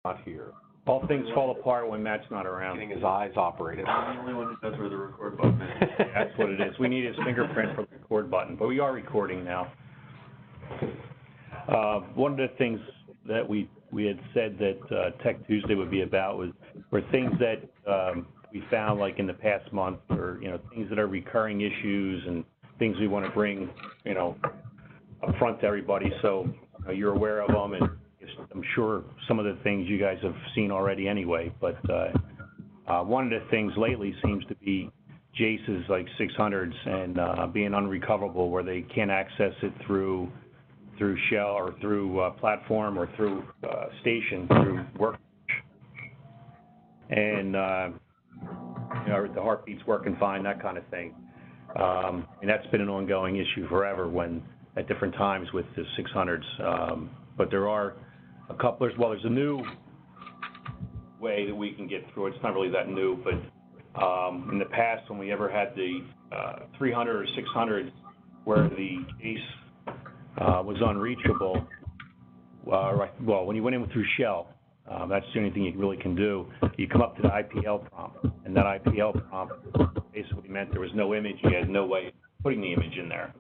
not here. All things fall apart when Matt's not around. Getting his eyes operated. I'm the only one who knows where the record button is. That's what it is. We need his fingerprint for the record button, but we are recording now. One of the things that we had said that Tech Tuesday would be about were things that we found like in the past month, or things that are recurring issues and things we want to bring up front to everybody, so you're aware of them, and I'm sure some of the things you guys have seen already anyway. But one of the things lately seems to be JACE's like 600s and being unrecoverable, where they can't access it through shell or through platform or through station through Workbench. And the heartbeat's working fine, that kind of thing. And that's been an ongoing issue forever at different times with the 600s. But there are a couple, there's a new way that we can get through it. It's not really that new, but in the past when we ever had the 300 or 600s where the JACE was unreachable, well, when you went in through shell, that's the only thing you really can do. You come up to the IPL prompt, and that IPL prompt basically meant there was no image. You had no way of putting the image in there.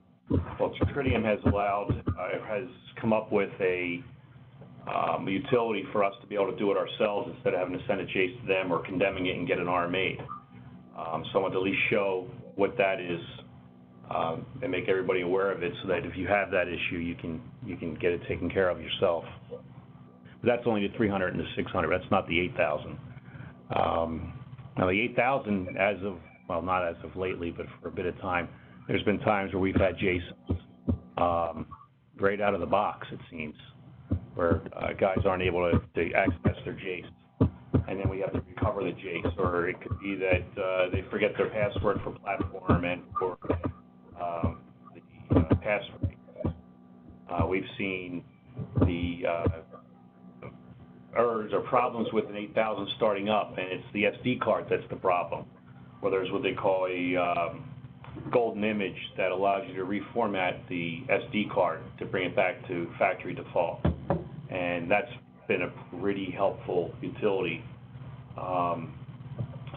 Well, Tridium has come up with a utility for us to be able to do it ourselves instead of having to send a JACE to them or condemning it and get an RMA. So I want to at least show what that is and make everybody aware of it, so that if you have that issue, you can get it taken care of yourself. But that's only the 300 and the 600. That's not the 8,000. Now the 8,000, not as of lately, but for a bit of time, there's been times where we've had JACE right out of the box, it seems, where guys aren't able to access their JACE, and then we have to recover the JACE, or it could be that they forget their password for platform and for the password. We've seen the errors or problems with an 8,000 starting up, and it's the SD card that's the problem, where there's what they call a golden image that allows you to reformat the SD card to bring it back to factory default. And that's been a pretty helpful utility. So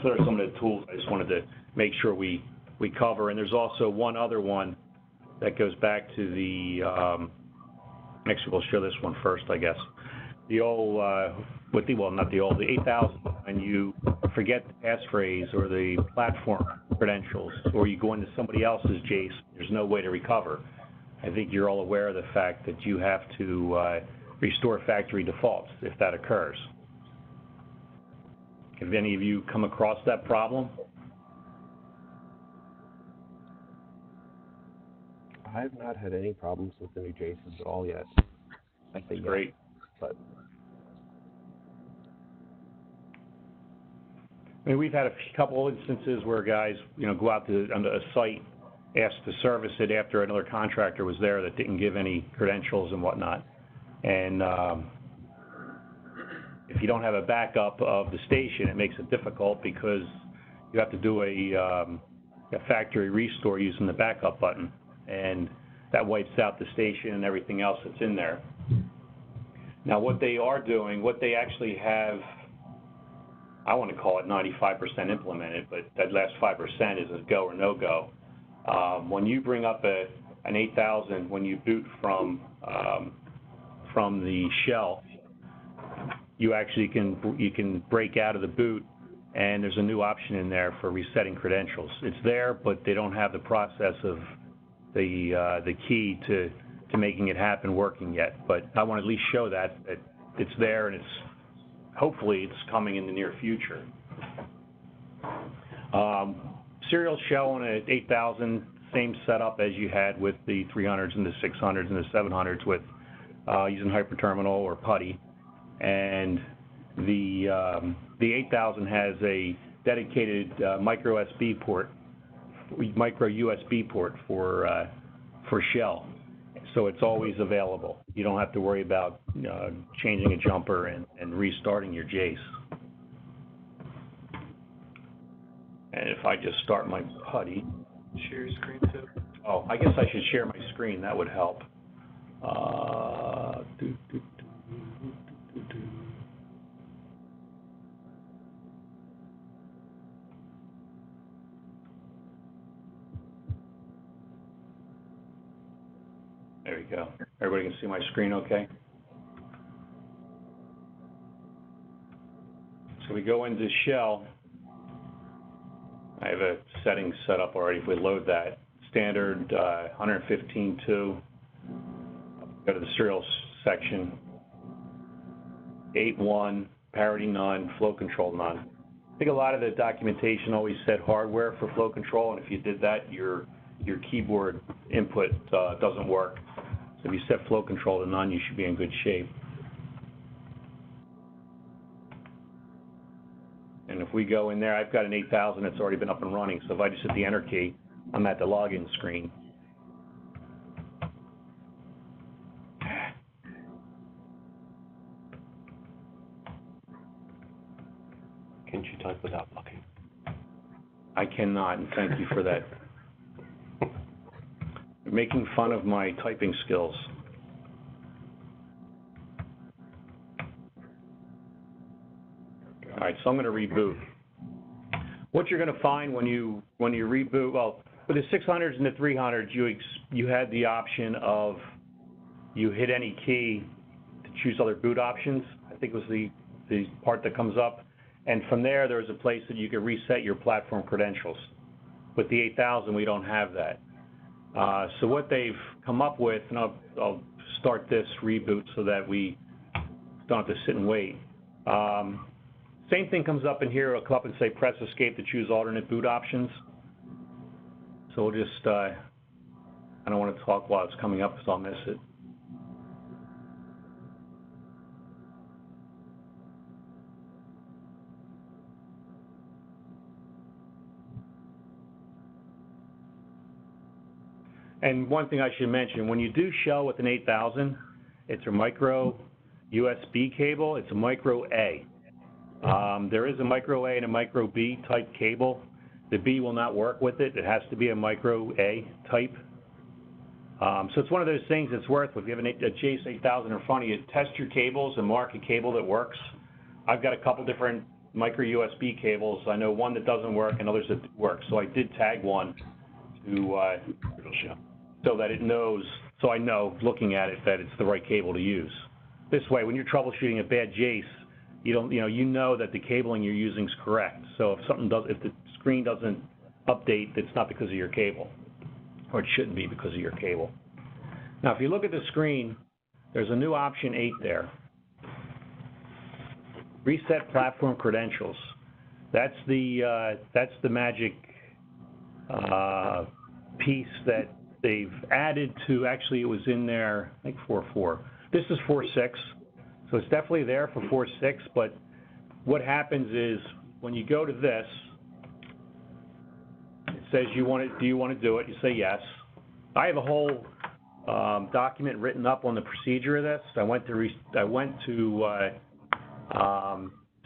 there's some of the tools I just wanted to make sure we cover. And there's also one other one that goes back to the, actually we'll show this one first, I guess. The old, the 8,000, when you forget the passphrase or the platform credentials, or you go into somebody else's JACE, there's no way to recover. I think you're all aware of the fact that you have to restore factory defaults if that occurs. Have any of you come across that problem? I have not had any problems with the new JACEs at all yet. That's great. But I mean, we've had a couple instances where guys, go out to a site, ask to service it after another contractor was there that didn't give any credentials and whatnot. And if you don't have a backup of the station, it makes it difficult because you have to do a factory restore using the backup button, and that wipes out the station and everything else that's in there. Now, what they are doing, what they actually have, I want to call it 95% implemented, but that last 5% is a go or no go. When you bring up an 8,000, when you boot from the shell, you actually can break out of the boot, and there's a new option in there for resetting credentials. It's there, but they don't have the process of the key to making it happen working yet. But I want to at least show that it's there, and hopefully it's coming in the near future. Serial shell on an 8,000, same setup as you had with the 300s and the 600s and the 700s with using hyperterminal or PuTTY. And the 8,000 has a dedicated micro USB port for shell, so it's always available. You don't have to worry about changing a jumper and restarting your JACE. And if I just start my PuTTY, Share your screen too. oh, I guess I should share my screen. That would help. go. Everybody can see my screen okay? So we go into shell. I have a setting set up already if we load that. Standard 115.2. Go to the serial section. 8.1, parity none, flow control none. I think a lot of the documentation always said hardware for flow control, and if you did that, your keyboard input doesn't work. So if you set flow control to none, you should be in good shape. And if we go in there, I've got an 8000 that's already been up and running, so if I just hit the enter key, I'm at the login screen. Can't you type without looking? I cannot, and thank you for that. You're making fun of my typing skills. All right, so I'm going to reboot. What you're going to find when you reboot, well, with the 600s and the 300s, you had the option of you hit any key to choose other boot options. I think it was the part that comes up. And from there was a place that you could reset your platform credentials. With the 8000, we don't have that. So what they've come up with, and I'll start this reboot so that we don't have to sit and wait. Same thing comes up in here. It'll come up and say press escape to choose alternate boot options. So we'll just, I don't want to talk while it's coming up because I'll miss it. And one thing I should mention, when you do shell with an 8000, it's a micro USB cable. It's a micro A. There is a micro A and a micro B type cable. The B will not work with it. It has to be a micro A type. So it's one of those things that's worth, if you have a JACE-8000 in front of you, test your cables and mark a cable that works. I've got a couple different micro USB cables. I know one that doesn't work and others that work. So I did tag one to so that it knows, so I know, looking at it, that it's the right cable to use. This way, when you're troubleshooting a bad JACE, you know that the cabling you're using is correct. So if if the screen doesn't update, it's not because of your cable, or it shouldn't be because of your cable. Now, if you look at the screen, there's a new option 8 there. Reset platform credentials. That's the magic piece that they've added to. Actually, it was in there, I think 4.4. This is 4.6. So it's definitely there for 4.6, but what happens is when you go to this, it says do you want to do it? You say yes. I have a whole document written up on the procedure of this. I went to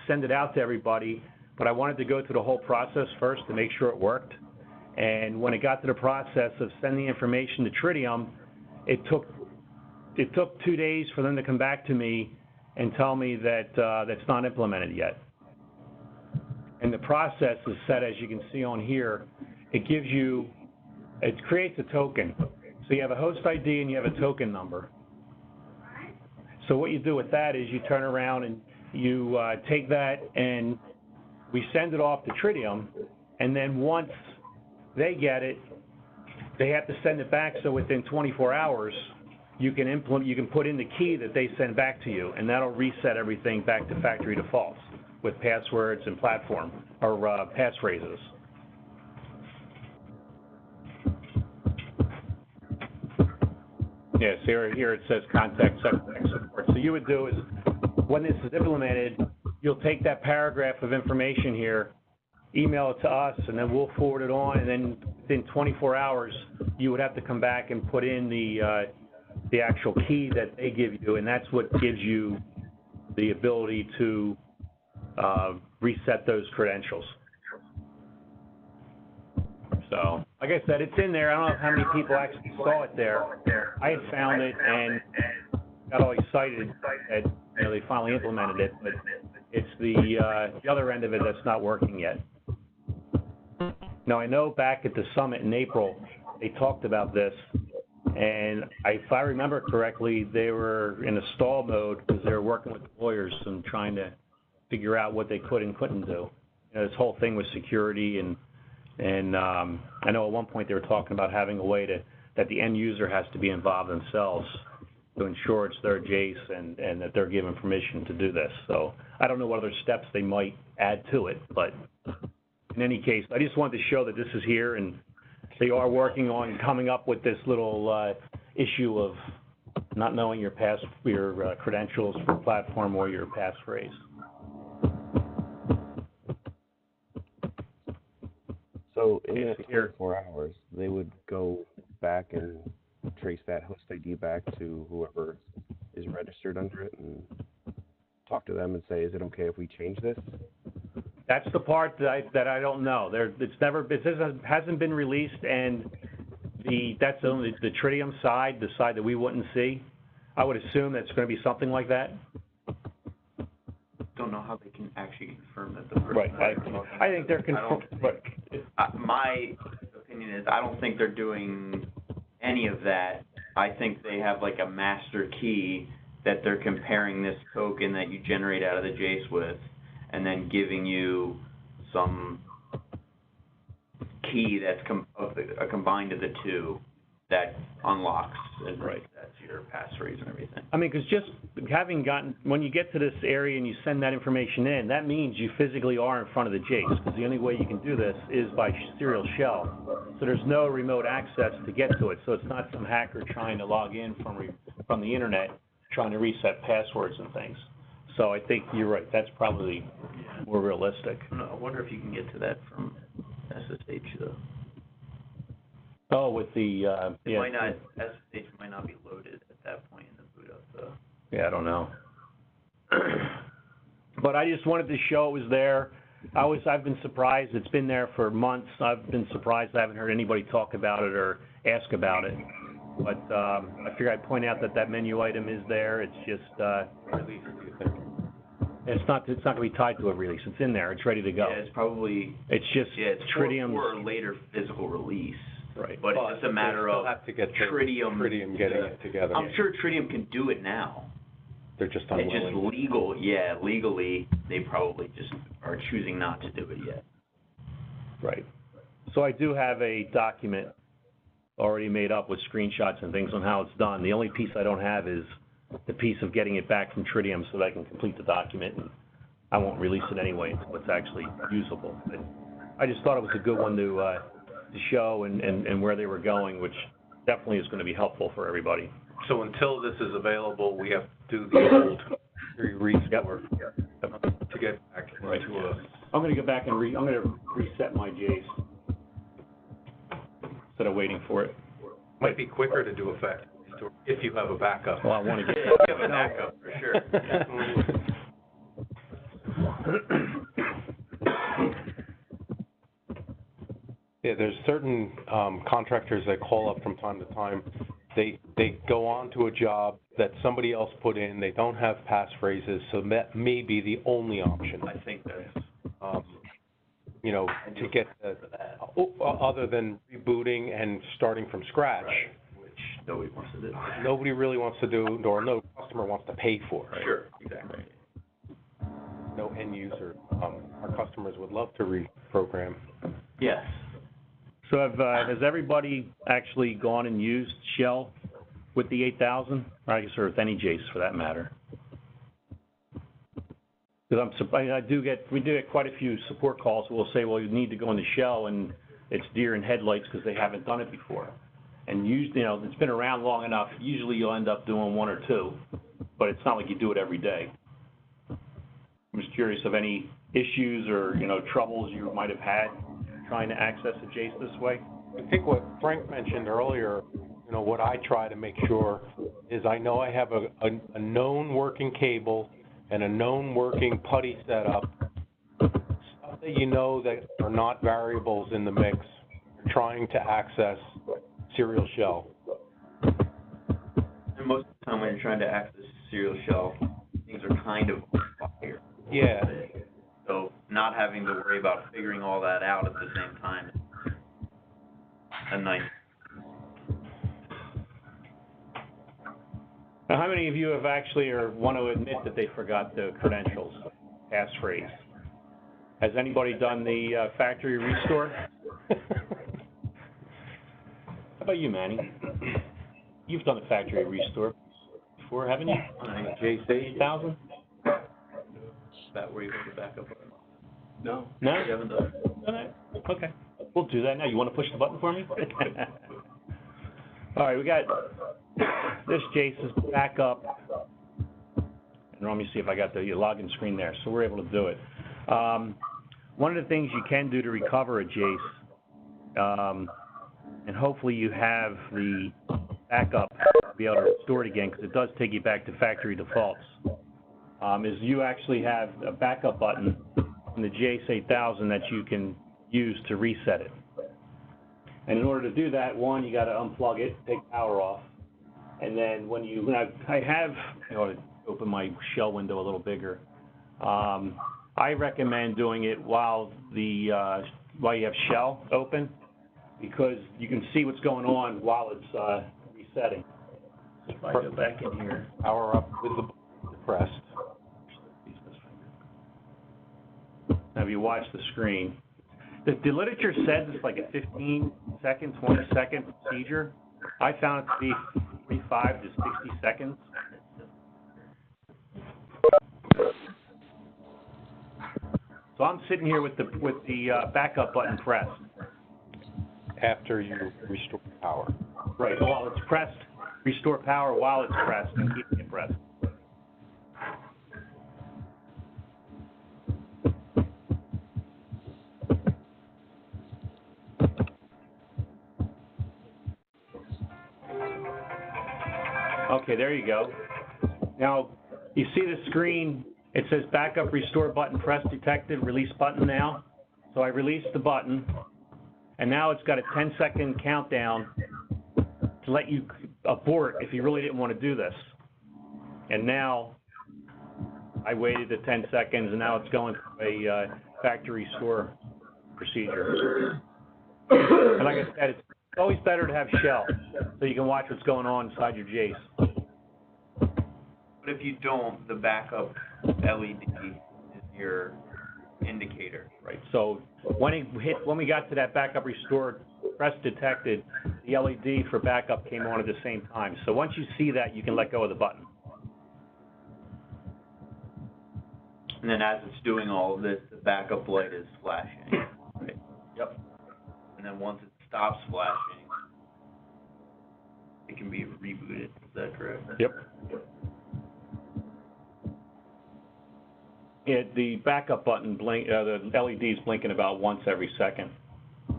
send it out to everybody, but I wanted to go through the whole process first to make sure it worked. And when it got to the process of sending information to Tridium, it took 2 days for them to come back to me and tell me that that's not implemented yet. And the process is set, as you can see on here. It creates a token. So you have a host ID and you have a token number. So what you do with that is you turn around and you take that and we send it off to Tridium, and then once they get it, they have to send it back, so within 24 hours, you can put in the key that they send back to you, and that'll reset everything back to factory defaults with passwords and platform, or passphrases. Yeah, so here it says contact support. So you would do is, when this is implemented, you'll take that paragraph of information here, email it to us, and then we'll forward it on, and then within 24 hours, you would have to come back and put in the actual key that they give you, and that's what gives you the ability to reset those credentials. So, like I said, it's in there. I don't know how many people actually saw it there. I had found it and got all excited that they finally implemented it, but it's the other end of it that's not working yet. Now, I know back at the summit in April, they talked about this, And if I remember correctly, they were in a stall mode because they were working with lawyers and trying to figure out what they could and couldn't do. You know, this whole thing with security and I know at one point they were talking about having a way that the end user has to be involved themselves to ensure it's their JACE and that they're given permission to do this. So I don't know what other steps they might add to it, but in any case, I just wanted to show that this is here and they are working on coming up with this little issue of not knowing your credentials for platform or your passphrase. So in that 24 hours, they would go back and trace that host ID back to whoever is registered under it and talk to them and say, is it okay if we change this? That's the part that I don't know. It hasn't been released, and that's only the Tridium side, the side that we wouldn't see. I would assume that it's going to be something like that. Don't know how they can actually confirm that the person. Right. I think they're confirmed. My opinion is I don't think they're doing any of that. I think they have like a master key that they're comparing this token that you generate out of the JACE with, and then giving you some key that's combined of the two that unlocks and right. That's your passphrase and everything. I mean, because just when you get to this area and you send that information in, that means you physically are in front of the JACE, because the only way you can do this is by serial shell. So there's no remote access to get to it. So it's not some hacker trying to log in from the internet, trying to reset passwords and things. So I think you're right. That's probably more realistic. I wonder if you can get to that from SSH though. Oh, with the SSH might not be loaded at that point in the boot up though. Yeah, I don't know. But I just wanted to show it was there. I've been surprised. It's been there for months. I've been surprised I haven't heard anybody talk about it or ask about it. But I figured I'd point out that menu item is there. It's just Release. it's not going to be tied to a release. It's in there. It's ready to go. Yeah, it's probably. It's just it's Tridium's for a later physical release. Right. But it's just a matter of have to get Tridium getting it together. I'm sure Tridium can do it now. They're just It's unwilling. just legally, they probably just are choosing not to do it yet. Right. So I do have a document already made up with screenshots and things on how it's done. The only piece I don't have is the piece of getting it back from Tridium so that I can complete the document, and I won't release it anyway until it's actually usable. But I just thought it was a good one to show and where they were going, which definitely is going to be helpful for everybody. So until this is available, we have to do the old restore to get back into a. I'm going to go back and I'm going to reset my JACE instead of waiting for it. Might be quicker to do a factory restore if you have a backup. Well, I want to get Yeah, you have a backup for sure. Yeah, there's certain contractors that call up from time to time. They go on to a job that somebody else put in. They don't have passphrases, so that may be the only option. I think that's to get other than rebooting and starting from scratch, which nobody wants to do. nobody really wants to do, or no customer wants to pay for. Right? Sure, exactly. No end user. Our customers would love to reprogram. Yes. So has everybody actually gone and used Shell with the 8000, or I guess, or with any JACE for that matter? Because we do get quite a few support calls. We'll say, well, you need to go into Shell, and it's deer in headlights because they haven't done it before. And usually, it's been around long enough. Usually, you'll end up doing one or two, but it's not like you do it every day. I'm just curious of any issues or troubles you might have had trying to access a JACE this way. I think what Frank mentioned earlier, what I try to make sure is I know I have a known working cable and a known working PuTTY setup, stuff that that are not variables in the mix, trying to access serial shell. And most of the time when you're trying to access serial shell, things are kind of on fire. Yeah. So not having to worry about figuring all that out at the same time is a nice. Now, how many of you have actually or want to admit that they forgot the credentials, passphrase? Has anybody done the factory restore? How about you, Manny? You've done a factory restore before, haven't you? JACE-8000? That where you put the backup button? No. You haven't done it? All right. Okay. We'll do that now. You want to push the button for me? All right, we got this JACE's backup. And let me see if I got the login screen there. So we're able to do it. One of the things you can do to recover a JACE, and hopefully you have the backup to be able to restore it again, because it does take you back to factory defaults, is you actually have a backup button in the JACE-8000 that you can use to reset it. And in order to do that, one, you got to unplug it, take power off, and then when I have, to open my shell window a little bigger. I recommend doing it while you have shell open, because you can see what's going on while it's resetting. If I go back in here, Power up with the button pressed. now if you watch the screen, the literature says it's like a 15-second, 20-second procedure. I found it to be 45 to 60 seconds. So I'm sitting here with the backup button pressed. After you restore power. Right, while it's pressed, restore power while it's pressed and keeping it pressed. Okay, there you go. Now, you see the screen, it says backup restore button press detected, release button now. So I released the button, and now it's got a 10-second countdown to let you abort if you really didn't want to do this. And now I waited the 10 seconds, and now it's going through a factory restore procedure. And like I said, it's always better to have shell so you can watch what's going on inside your JACE. But if you don't, the backup LED is your indicator. Right. So when we got to that backup restore press detected, the LED for backup came on at the same time. So once you see that, you can let go of the button. And then as it's doing all of this, the backup light is flashing. Right. Yep. And then once it stops flashing, it can be rebooted. Is that correct? Yep. The backup button the LED's blinking about once every second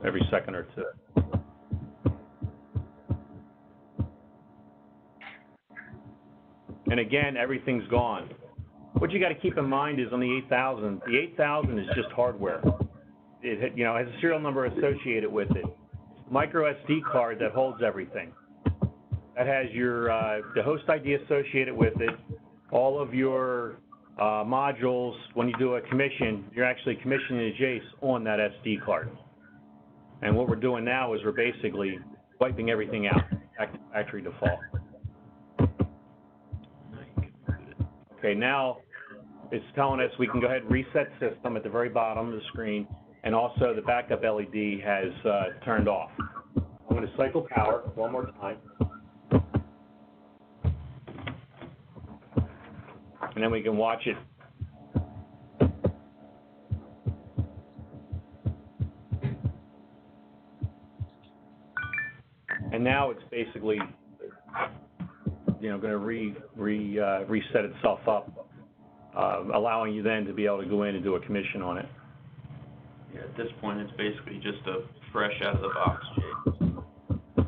or two. And again, everything's gone. What you got to keep in mind is on the 8000, the 8000 is just hardware. It has a serial number associated with it. Micro SD card that holds everything. That has your the host ID associated with it, all of your modules. When you do a commission, you're actually commissioning a JACE on that SD card. And what we're doing now is we're basically wiping everything out, back to factory default. Okay, now it's telling us we can go ahead and reset system at the very bottom of the screen, and also the backup LED has turned off. I'm going to cycle power one more time. And then we can watch it. And now it's basically, going to reset itself up, allowing you then to be able to go in and do a commission on it. Yeah, at this point, it's basically just a fresh out of the box JACE.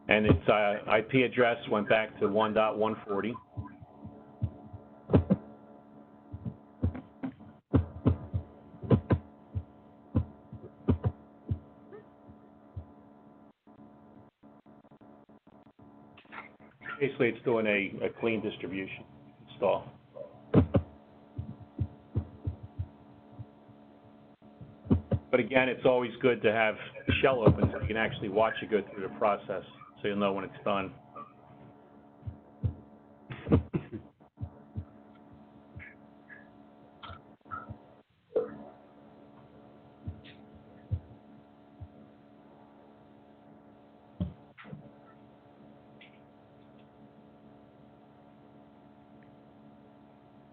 And its IP address went back to 1.140. Basically, it's doing a clean distribution install. But again, it's always good to have the shell open so you can actually watch it go through the process so you'll know when it's done.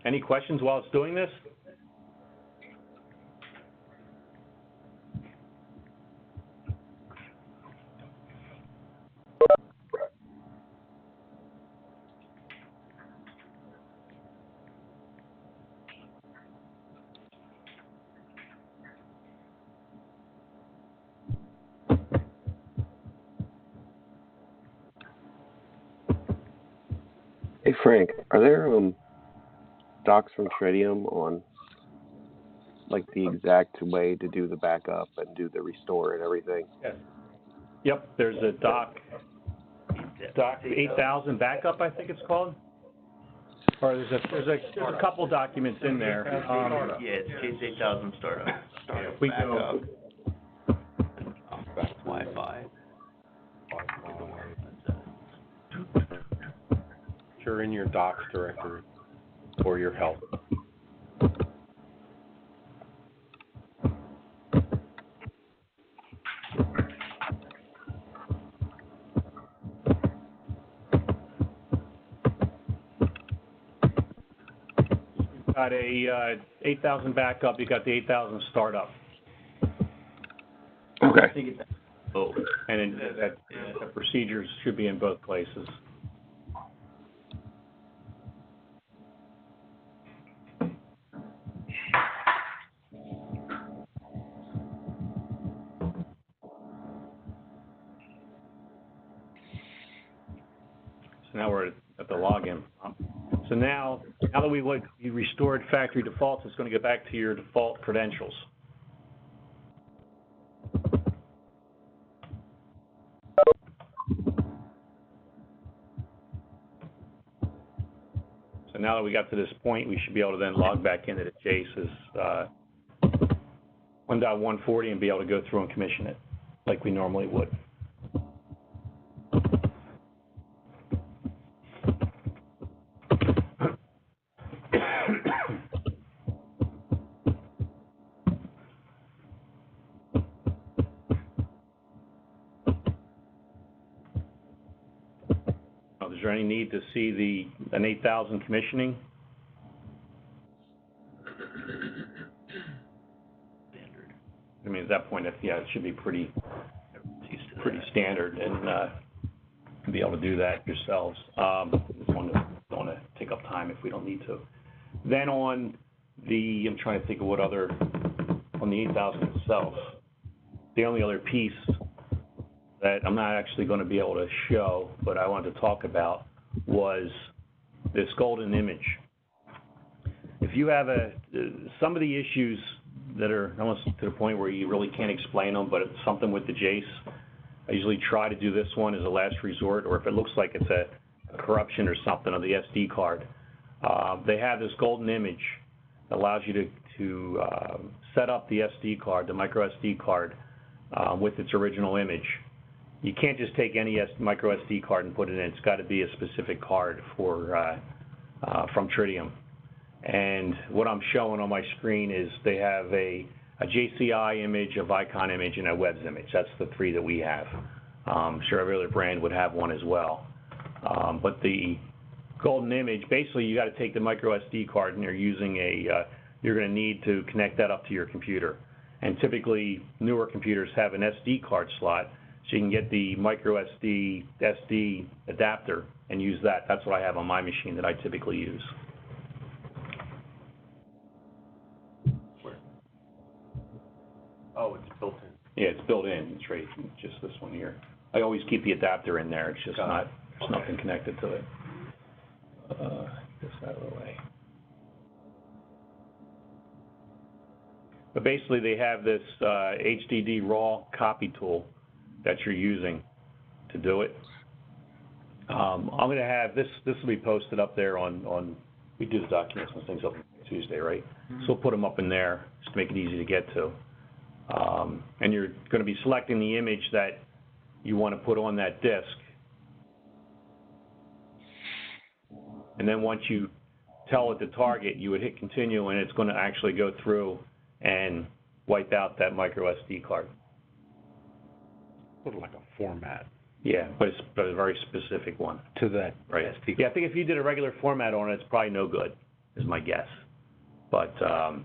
Any questions while it's doing this? Hey Frank, are there docs from Tridium on like the exact way to do the backup and do the restore and everything? Yes. Yep, there's a doc 8000 backup, I think it's called. Or there's a couple documents in there. Yeah, it's JACE-8000 startup. We go. Wi-Fi. You're in your docs directory or your help. You've got a 8000 backup. You got the 8000 startup. Okay. I think it's both. And the procedures should be in both places. So now we're at the login. So now that we restored factory defaults, it's going to go back to your default credentials. So now that we got to this point, we should be able to then log back into the JACE's 1.140 and be able to go through and commission it like we normally would. Is there any need to see an 8000 commissioning? Standard. I mean, at that point, yeah, it should be pretty standard, and be able to do that yourselves. Don't want to take up time if we don't need to. Then on I'm trying to think of what other, on the 8000 itself, the only other piece that I'm not actually going to be able to show, but I wanted to talk about, was this golden image. If you have some of the issues that are almost to the point where you really can't explain them, but it's something with the JACE, I usually try to do this one as a last resort, or if it looks like it's a corruption or something on the SD card. They have this golden image that allows you to set up the SD card, the micro SD card, with its original image. You can't just take any micro SD card and put it in. It's got to be a specific card from Tridium. And what I'm showing on my screen is they have a JCI image, a Vicon image, and a WEBS image. That's the three that we have. I'm sure every other brand would have one as well. But the golden image, basically you got to take the micro SD card and you're going to need to connect that up to your computer. And typically newer computers have an SD card slot, so you can get the micro SD adapter and use that. That's what I have on my machine that I typically use. Where? Oh, it's built in. Yeah, it's built in. It's right, just this one here. I always keep the adapter in there. It's just there's nothing connected to it. This out of the way. But basically, they have this HDD raw copy tool that you're using to do it. I'm going to have this will be posted up there on we do the documents and things up on Tuesday, right? Mm-hmm. So we'll put them up in there just to make it easy to get to. And you're going to be selecting the image that you want to put on that disk. And then once you tell it to target, you would hit continue, and it's going to actually go through and wipe out that micro SD card. Sort of like a format. Yeah, but it's a very specific one. To that right. SD card. Yeah, I think if you did a regular format on it, it's probably no good. is my guess. But I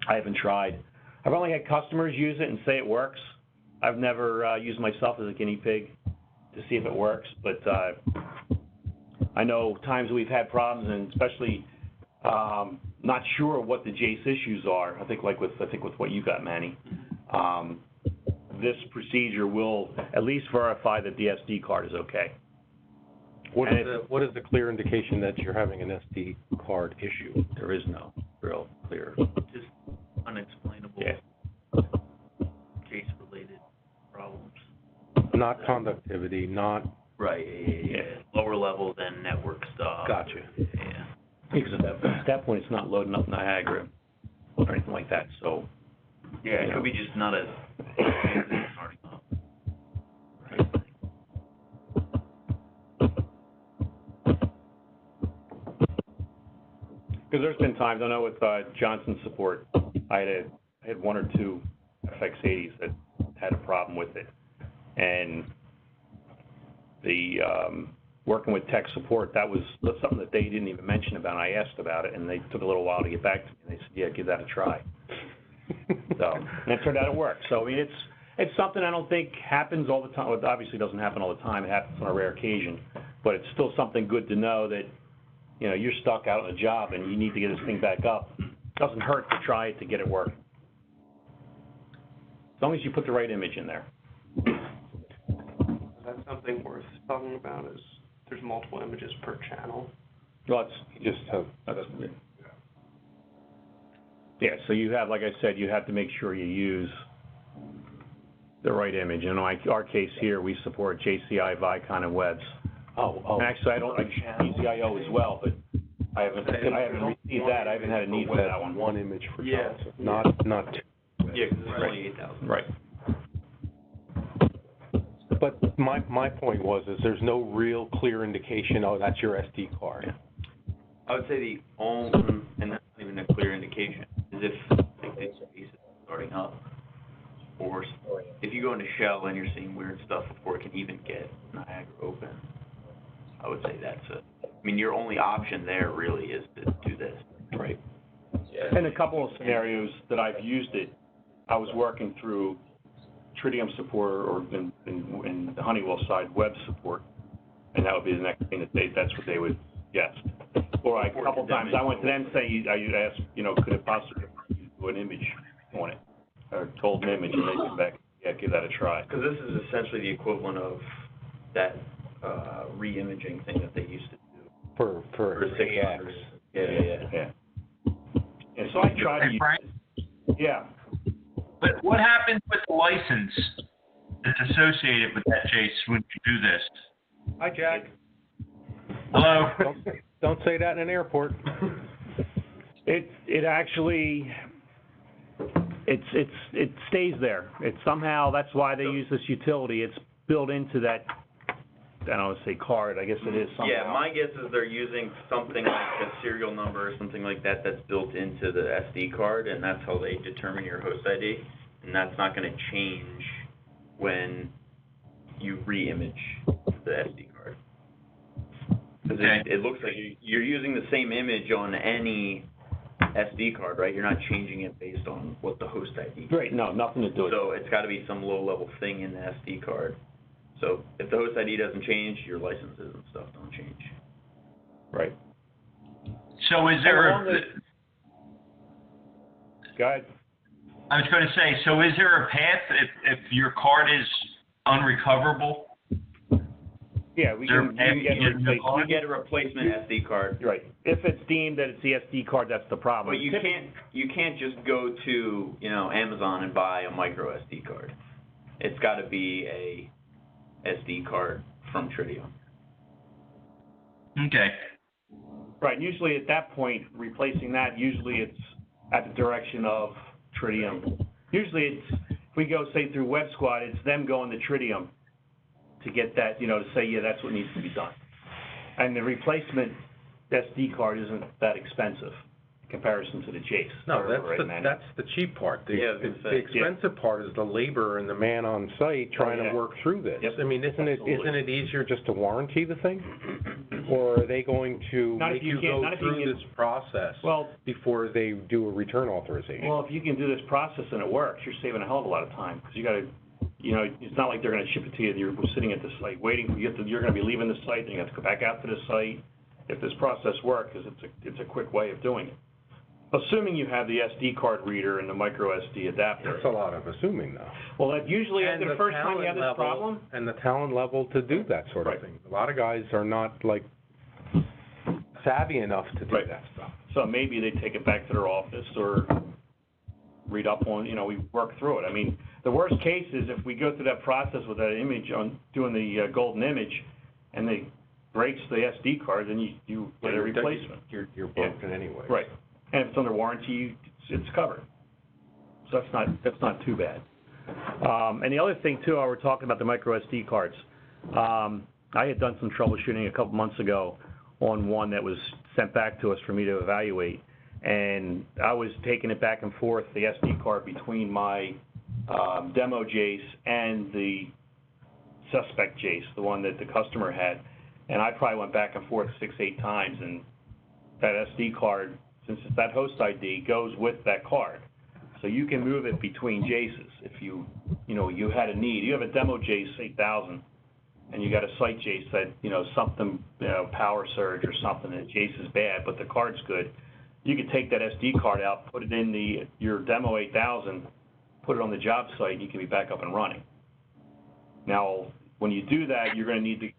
haven't tried. I've only had customers use it and say it works. I've never used myself as a guinea pig to see if it works, but I know times we've had problems, and especially not sure what the JACE issues are. I think with what you got, Manny. This procedure will at least verify that the SD card is okay. What is the clear indication that you're having an SD card issue? There is no real clear. Just unexplainable. Yeah. Case-related problems. Not conductivity, not... Right, yeah. Lower level than network stuff. Gotcha. Yeah. Because at that point, it's not loading up Niagara or anything like that, so. Yeah, it could be just not a starting up. Right. Because there's been times, I know with Johnson support, I had one or two FX80s that had a problem with it. And the working with tech support, that's something that they didn't even mention about. I asked about it, and they took a little while to get back to me. They said, yeah, give that a try. So, and it turned out it worked. So, I mean, it's something I don't think happens all the time. Well, it obviously doesn't happen all the time. It happens on a rare occasion. But it's still something good to know that, you know, you're stuck out on a job and you need to get this thing back up. It doesn't hurt to try it to get it working. As long as you put the right image in there. That's something worth talking about is there's multiple images per channel. Well, yeah, so you have, like I said, you have to make sure you use the right image. In our case here, we support JCI, Vicon, and Webs. Oh. And actually, I don't like PCIO as well, but I haven't received that. I haven't had a need for that one. One image for Yeah. Johnson, not two. Yeah, because it's only 8,000. Right. But my point was there's no real clear indication, oh, that's your SD card. Yeah. I would say the only, and that's not even a clear indication, is if like the space is starting up, or if you go into shell and you're seeing weird stuff before it can even get Niagara open. I would say I mean, your only option there really is to do this. Right. Yeah. In a couple of scenarios that I've used it, I was working through Tridium support, or in the Honeywell side, web support, and that would be the next thing that's what they would suggest. Or a couple of times I went to them saying, I asked, you know, could it possibly do an image on it, or told an image, and they came back, yeah, give that a try. Because this is essentially the equivalent of that re-imaging thing that they used to do. For 600. Yeah. And so I tried to use Frank? it. Yeah. But what happens with the license that's associated with that, Jace, when you do this? Hi, Jack. Hello? Don't say that in an airport. It actually it stays there. It's somehow, that's why they use this utility. It's built into that, I don't want to say card, I guess it is somehow. Yeah, my guess is they're using something like a serial number or something like that that's built into the SD card, and that's how they determine your host ID, and that's not going to change when you re-image the SD card. Because it looks like you're using the same image on any SD card, right? You're not changing it based on what the host ID is. Right, no, nothing to do with it. So it's got to be some low-level thing in the SD card. So if the host ID doesn't change, your licenses and stuff don't change. Right. So is there Go ahead. I was going to say, so is there a path if your card is unrecoverable? Yeah, we get a replacement SD card. Right. If it's deemed that it's the SD card, that's the problem. But you can't just go to, you know, Amazon and buy a micro SD card. It's got to be a SD card from Tridium. Okay. Right. Usually at that point, replacing that, usually it's at the direction of Tridium. Usually it's, if we go, say, through Web Squad, it's them going to Tridium to get that, you know, to say, yeah, that's what needs to be done. And the replacement SD card isn't that expensive. comparison to the JACE. No, or that's the cheap part. Yeah, I was gonna The say. expensive part is the labor and the man on site trying to work through this. Yep. I mean, isn't it easier just to warranty the thing? Or are they going to Not if make you you can't- go not if you through can- this process Well, before they do a return authorization? well, if you can do this process and it works, you're saving a hell of a lot of time, because you gotta, it's not like they're gonna ship it to you, you're sitting at the site waiting, you're gonna be leaving the site, then you have to go back out to the site. If this process works, 'cause it's a quick way of doing it. Assuming you have the SD card reader and the micro SD adapter. That's a lot of assuming, though. Well, that usually And after the first time you have this talent level- problem. And the talent level to do that sort of Right. thing. A lot of guys are not, like, savvy enough to do Right. that stuff. So maybe they take it back to their office or read up on, we work through it. I mean, the worst case is if we go through that process with that image on doing the golden image and they breaks the SD card, then you get a replacement. You're broken anyway. Right. And if it's under warranty, it's covered. So that's not too bad. And the other thing too, while we're talking about the micro SD cards, I had done some troubleshooting a couple months ago on one that was sent back to us for me to evaluate, and I was taking it back and forth, the SD card, between my demo JACE and the suspect JACE, the one that the customer had, and I probably went back and forth 6-8 times, and that SD card, since it's that host ID, goes with that card. So you can move it between JACEs if you had a need. You have a demo JACE-8000, and you got a site JACE that, something, power surge or something, and JACE is bad, but the card's good. You could take that SD card out, put it in your demo 8000, put it on the job site, and you can be back up and running. Now, when you do that, you're going to need to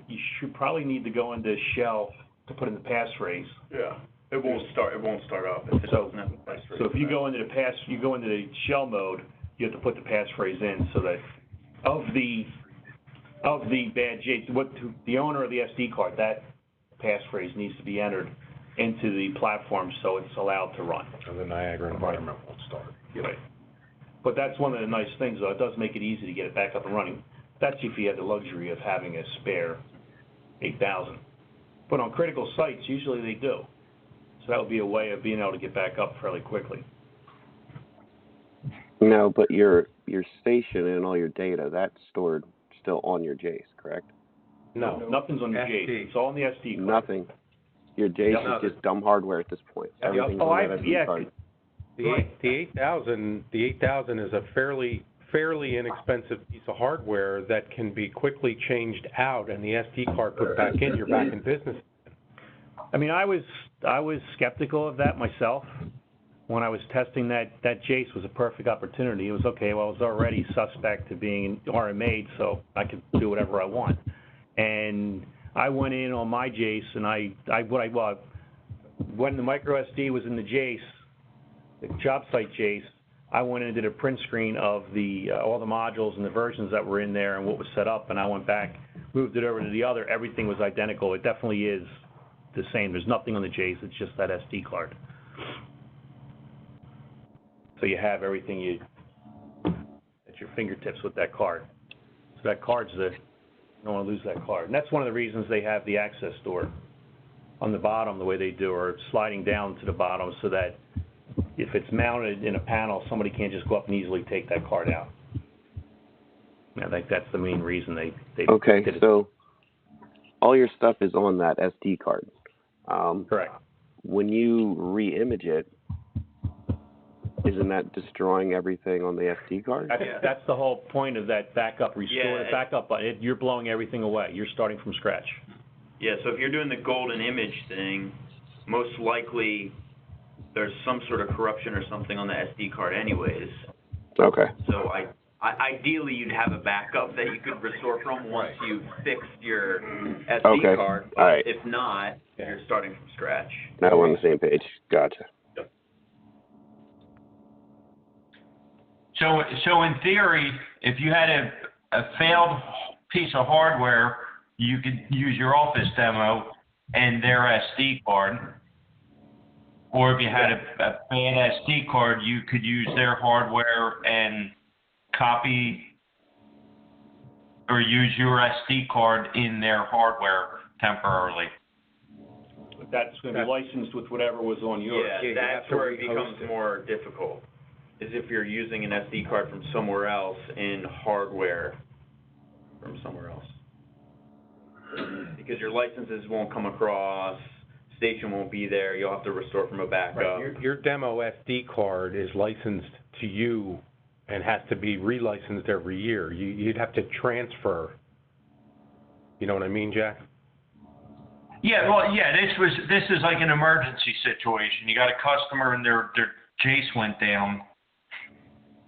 you should probably need to go into Shell to put in the passphrase. Yeah, it won't start up if it doesn't have a passphrase. So if you go into the shell mode, you have to put the passphrase in so that of the bad JACE, the owner of the SD card, that passphrase needs to be entered into the platform so it's allowed to run. And the Niagara environment won't start. Right. But that's one of the nice things, though. It does make it easy to get it back up and running. That's if you have the luxury of having a spare 8000. But on critical sites, usually they do. So that would be a way of being able to get back up fairly quickly. No, but your station and all your data, that's stored still on your JACE, correct? No. Nothing's on your SD. JACE. It's all on the SD card. Nothing. Your JACE Yep. is just dumb hardware at this point. Yep. Everything's Oh, on that SD card. The 8000 is a fairly inexpensive piece of hardware that can be quickly changed out, and the SD card put back in. You're back in business. I mean, I was skeptical of that myself when I was testing that JACE was a perfect opportunity. It was okay. Well, I was already suspect to being RMA'd, so I could do whatever I want. And I went in on my JACE, and when the micro SD was in the JACE, the job site JACE, I went in and did a print screen of all the modules and the versions that were in there and what was set up, and I went back, moved it over to the other. Everything was identical. It definitely is the same. There's nothing on the JACE. It's just that SD card. So you have everything at your fingertips with that card. So that card's you don't want to lose that card. And that's one of the reasons they have the access door on the bottom the way they do, or sliding down to the bottom so that if it's mounted in a panel, somebody can't just go up and easily take that card out. I think that's the main reason they Okay, did it. so all your stuff is on that SD card. Correct. When you re-image it, isn't that destroying everything on the SD card? That's the whole point of that backup restore. Yeah. Backup, you're blowing everything away. You're starting from scratch. Yeah, so if you're doing the golden image thing, most likely there's some sort of corruption or something on the SD card anyways. Okay. So ideally you'd have a backup that you could restore from once you've fixed your SD card. All right. If not, you're starting from scratch. Now we're on the same page. Gotcha. So in theory, if you had a failed piece of hardware, you could use your office demo and their SD card. Or if you had a bad SD card, you could use their hardware and copy or use your SD card in their hardware temporarily. that's going to be licensed with whatever was on yours. Yeah, that's where it becomes more difficult, is if you're using an SD card from somewhere else in hardware from somewhere else. Because your licenses won't come across, station won't be there, you'll have to restore from a backup. Right. Your demo SD card is licensed to you and has to be relicensed every year. You'd have to transfer. You know what I mean, Jack? Yeah, well, yeah, this is like an emergency situation. You got a customer and their JACE went down,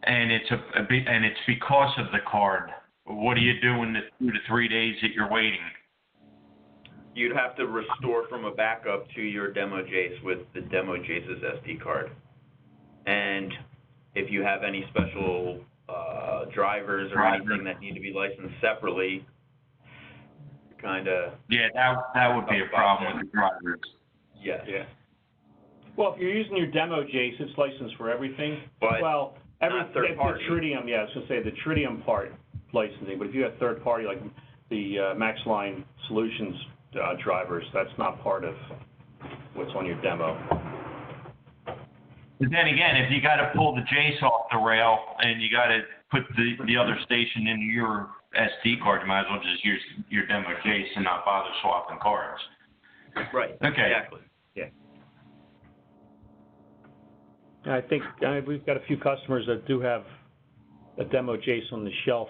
and it's because of the card. What do you do in the 2 to 3 days that you're waiting? You'd have to restore from a backup to your demo JACE with the demo JACE's SD card. And if you have any special drivers or anything that need to be licensed separately, kind of... Yeah, that would be a problem with the drivers. Yes. Yeah. Well, if you're using your demo JACE, it's licensed for everything. But well, not third party. The Tridium, yeah, I was going to say the Tridium part licensing, but if you have third party like the MaxLine Solutions drivers, that's not part of what's on your demo. But then again, if you got to pull the JACE off the rail and you got to put the other station into your SD card, you might as well just use your demo JACE and not bother swapping cards. Right. Okay. Exactly. Yeah. I think we've got a few customers that do have a demo JACE on the shelf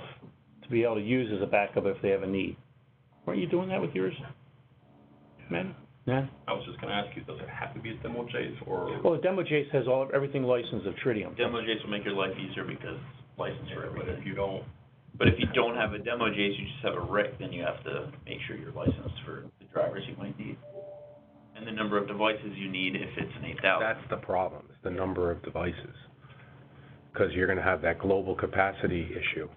to be able to use as a backup if they have a need. Weren't you doing that with yours, man? Yeah. I was just going to ask you, does it have to be a demo JACE or? Well, the demo JACE has everything licensed of Tridium. Demo JACE will make your life easier because license for But everything. But if you don't have a demo JACE, you just have a RIC, then you have to make sure you're licensed for the drivers you might need. And the number of devices you need if it's an 8000. That's the problem, is the number of devices. Because you're going to have that global capacity issue.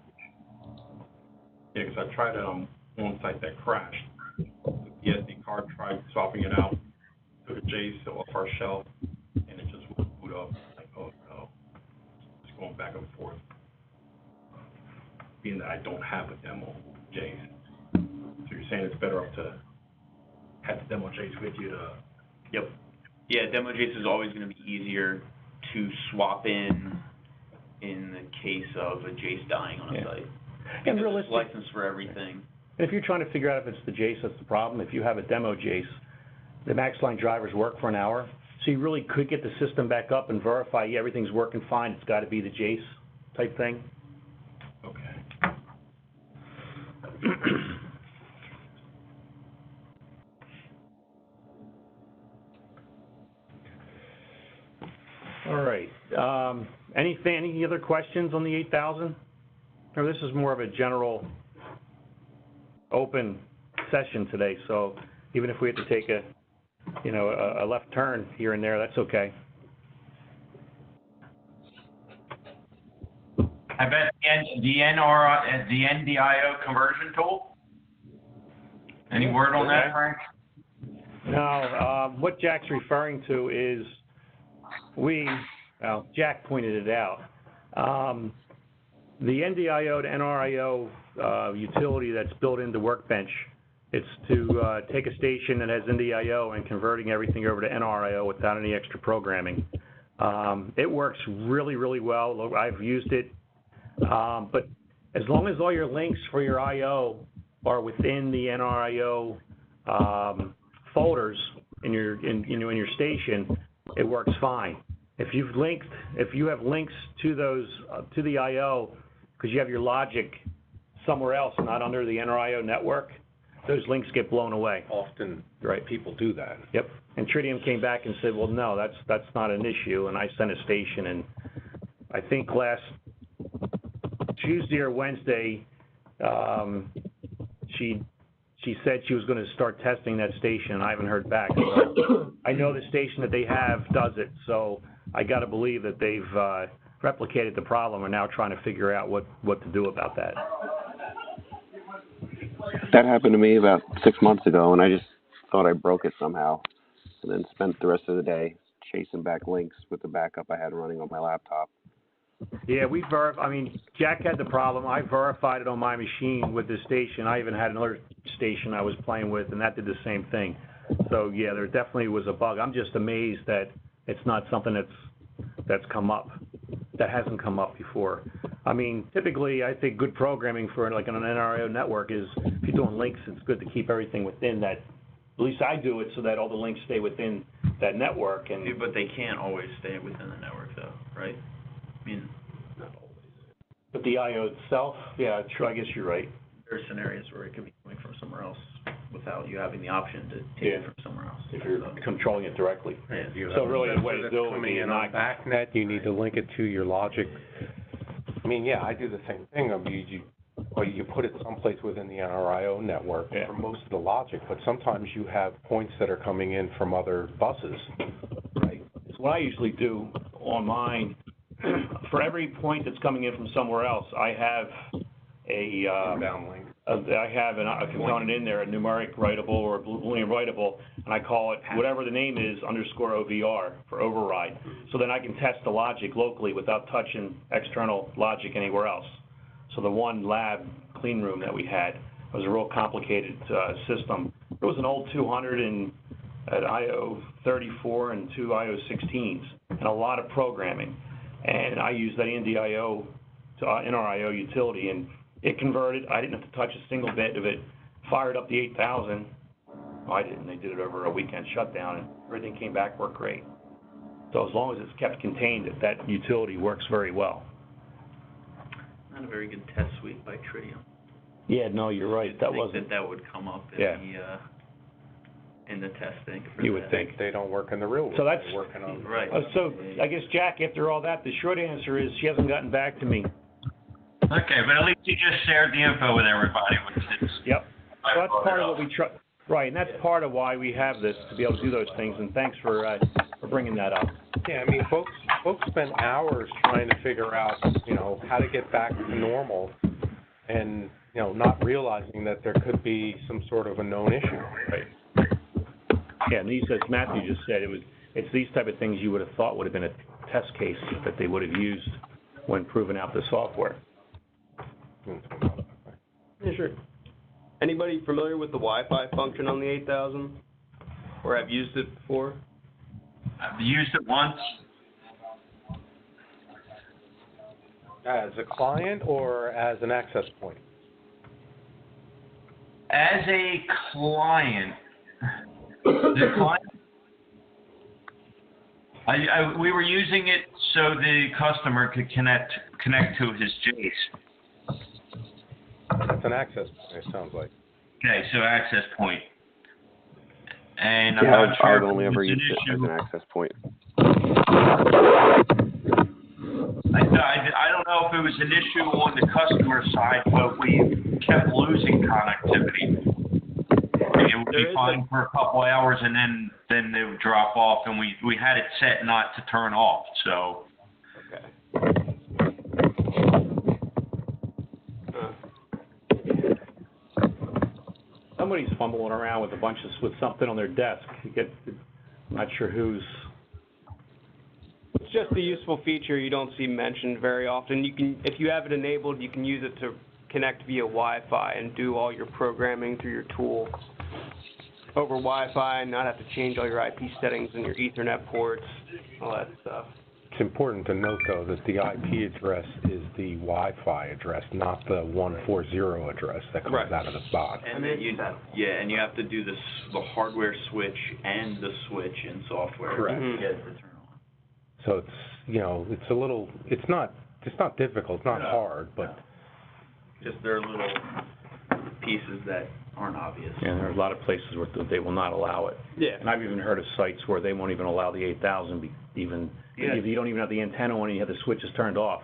Yeah, because I tried it on one site that crashed. The SD card, tried swapping it out, took a JACE off our shelf, and it just wouldn't boot up. Like, oh no. Just going back and forth. Being that I don't have a demo JACE. So you're saying it's better off to have the demo JACE with you to... Yep. Yeah, demo JACE is always going to be easier to swap in the case of a JACE dying on a site. And Because it's licensed for everything. And if you're trying to figure out if it's the JACE that's the problem, if you have a demo JACE, the MaxLine drivers work for an hour, so you really could get the system back up and verify, yeah, everything's working fine, it's got to be the JACE type thing. Okay. All right. Any other questions on the 8000? Or this is more of a general open session today, so even if we have to take a left turn here and there, that's okay. I bet the NRIO conversion tool. Any word on that, Frank? No. What Jack's referring to is Jack pointed it out. The NDIO to NRIO utility that's built into Workbench, it's to take a station that has NDIO and converting everything over to NRIO without any extra programming. It works really, really well. I've used it. But as long as all your links for your I/O are within the NRIO folders in your station, it works fine. If you have links to those to the I/O because you have your logic somewhere else, not under the NRIO network, those links get blown away. Often, right? People do that. Yep. And Tridium came back and said, well, no, that's not an issue. And I sent a station, and I think last Tuesday or Wednesday, she said she was going to start testing that station, and I haven't heard back. So I know the station that they have does it, so I got to believe that they've replicated the problem and now trying to figure out what to do about that. That happened to me about 6 months ago, and I just thought I broke it somehow, and then spent the rest of the day chasing back links with the backup I had running on my laptop. Yeah, Jack had the problem. I verified it on my machine with this station. I even had another station I was playing with, and that did the same thing. So yeah, there definitely was a bug. I'm just amazed that it's not something that's come up, that hasn't come up before. I mean, typically, I think good programming for like an NRIO network is, if you're doing links, it's good to keep everything within that. At least I do it so that all the links stay within that network. And Yeah, but they can't always stay within the network, though, right? I mean, but the IO itself, yeah, true. I guess you're right. there are scenarios where it could be coming from somewhere else without you having the option to take it from somewhere else. If you're controlling it directly. Yeah. You So have a really, the sensor way to that's do it would coming be in not on BACnet, you need to link it to your logic. I mean, yeah, I do the same thing. I mean, you put it someplace within the NRIO network for most of the logic, but sometimes you have points that are coming in from other buses. Right. So what I usually do on mine, for every point that's coming in from somewhere else, I have a Downlink. I have a component in there, a numeric writable or a Boolean writable, and I call it whatever the name is _OVR for override. So then I can test the logic locally without touching external logic anywhere else. So the one lab clean room that we had was a real complicated system. It was an old 200 and an IO 34 and two IO 16s and a lot of programming. And I used that NDIO to NRIO utility, and it converted. I didn't have to touch a single bit of it. Fired up the 8000. I didn't. They did it over a weekend shutdown, and everything came back, worked great. So as long as it's kept contained, that utility works very well. Not a very good test suite by Tridium. Yeah, no, you're right. That wasn't. That would come up in in the testing. You would think. They don't work in the real world. So that's They're working on right. So I guess, Jack, after all that, the short answer is she hasn't gotten back to me. Okay, but at least you just shared the info with everybody, which is. Yep. So that's part of what we try. Right, and that's part of why we have this, to be able to do those things. And thanks for bringing that up. Yeah, I mean, folks spend hours trying to figure out, how to get back to normal, and not realizing that there could be some sort of a known issue. Right. Yeah, and as Matthew just said, it's these type of things you would have thought would have been a test case that they would have used when proving out the software. Yeah, sure. Anybody familiar with the Wi-Fi function on the 8000? Or have used it before? I've used it once. As a client or as an access point? As a client, the client, we were using it so the customer could connect to his JACE. That's an access point, it sounds like. Okay, so access point. And Yeah, I'm not sure I've only ever used it as an access point. I don't know if it was an issue on the customer side, but we kept losing connectivity. It would be fine for a couple hours, and then it would drop off, and we had it set not to turn off. So. Okay. Somebody's fumbling around with something on their desk. I'm not sure who's. It's just a useful feature you don't see mentioned very often. If you have it enabled, you can use it to connect via Wi-Fi and do all your programming through your tool over Wi-Fi and not have to change all your IP settings and your Ethernet ports, all that stuff. It's important to note, though, that the IP address is the Wi-Fi address, not the 140 address that comes out of the box. And then and you have to do the hardware switch and the switch in software Correct. to get it to turn on. So it's not difficult, it's not hard, but just there are little pieces that aren't obvious. Yeah, there are a lot of places where they will not allow it. Yeah. And I've even heard of sites where they won't even allow the 8000 even. Yeah. If you don't even have the antenna on and you have the switches turned off,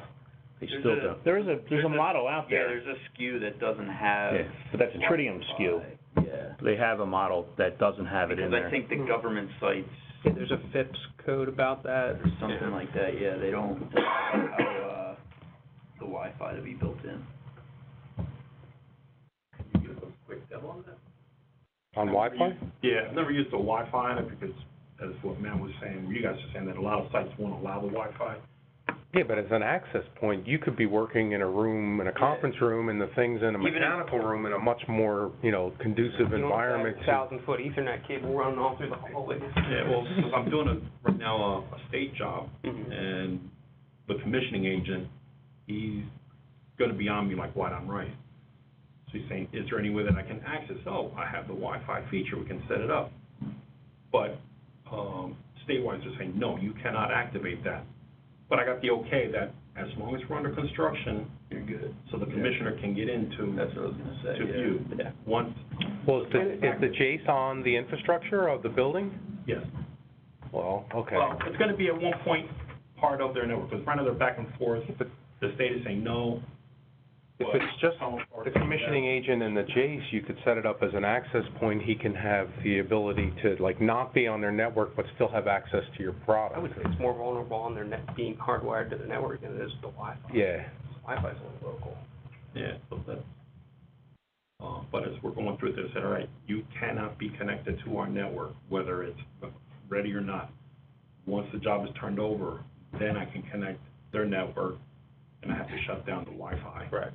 they still do. There's a model out there. Yeah, there's a SKU that doesn't have. Yeah, but that's a Tridium SKU. Yeah. They have a model that doesn't have it in there. Because I think the government sites. Yeah, there's a FIPS code about that. Or something like that, yeah, they don't allow the Wi-Fi to be built in. Can you give a quick demo on that? on Wi-Fi? Yeah, I've never used the Wi-Fi on it because, as what Matt was saying, you guys are saying that a lot of sites won't allow the Wi-Fi. Yeah, but as an access point, you could be working in a room, in a conference room, and the thing's in a mechanical room in a much more, conducive environment. 1,000-foot Ethernet cable running all through the hallways. Yeah, well, because I'm doing right now a state job, and the commissioning agent, he's going to be on me like white on rice. So he's saying, is there any way that I can access? Oh, I have the Wi-Fi feature, we can set it up. But state-wise, they're saying, no, you cannot activate that. But I got the okay that as long as we're under construction, you're good. So the commissioner can get into. That's what I was gonna say, to view. yeah. Once. Well, is the JACE on the infrastructure of the building? Yes. Well, okay. Well, it's going to be at one point part of their network, because right now they're back and forth. The state is saying no. If it's just the commissioning agent and the JACE, you could set it up as an access point. He can have the ability to, not be on their network, but still have access to your product. I would say it's more vulnerable on their net being hardwired to the network than it is the Wi-Fi. Yeah. Wi-Fi's only local. Yeah, so that's, but as we're going through this, all right, you cannot be connected to our network, whether it's ready or not. Once the job is turned over, then I can connect their network, and I have to shut down the Wi-Fi. Right.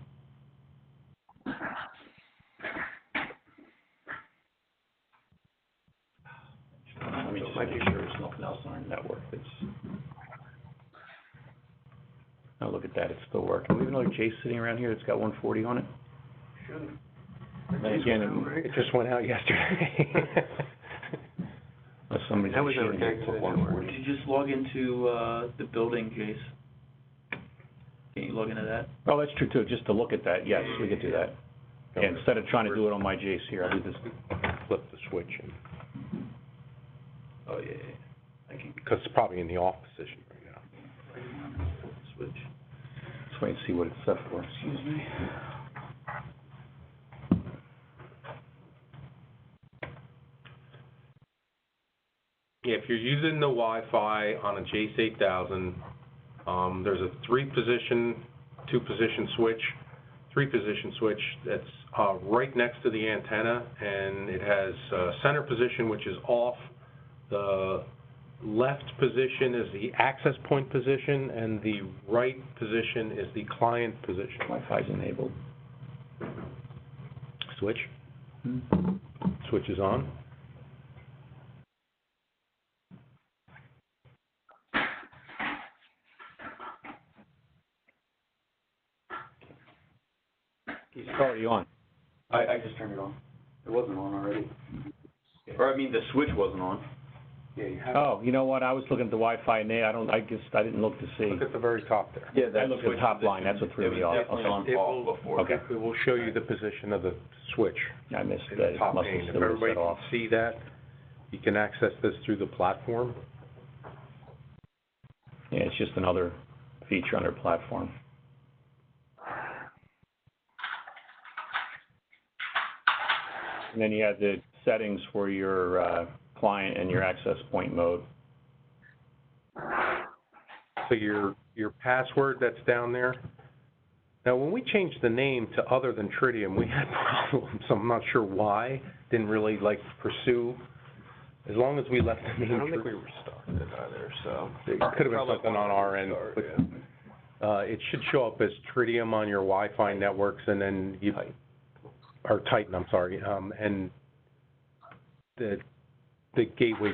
Let me just make sure there's nothing else on our network that's. Now look at that, it's still working. We have another JACE sitting around here that's got 140 on it? Should. And again, It just went out yesterday. unless somebody's That was never machine connected to put the network. 140. Did you just log into, the building, Jace? Can you log into that? Oh, that's true too, just to look at that, yes, we could do that. Yeah, instead of trying to do it on my JACE here, I'll do this. Flip the switch, Oh, yeah. Thank you. because it's probably in the off position right now. Switch. Let's wait and see what it's set for. Excuse me. Yeah, if you're using the Wi-Fi on a JACE-8000, there's a three-position switch that's right next to the antenna, and it has center position, which is off. The left position is the access point position, and the right position is the client position. Wi-Fi's enabled. Switch. Switch is on. It's already on. I just turned it on. It wasn't on already. Or, I mean, the switch wasn't on. Yeah, you have. Oh, you know what, I was looking at the Wi-Fi and I guess I didn't look to see. Look at the very top there. Yeah, I looked at the top line, that's what threw me off. It was definitely on off before. Okay. It will show you the position of the switch. I missed In that, the it top must pane. have If still been everybody set can off. see that, you can access this through the platform. Yeah, it's just another feature on their platform. And then you have the settings for your client and your access point mode. So your password that's down there. Now, when we changed the name to other than Tridium, we had problems. I'm not sure why. Didn't really pursue. As long as we left the name. I don't think we restarted it either, so. It could have been something on our end. It should show up as Tridium on your Wi-Fi networks, and then you, or Titan, I'm sorry, and the gateway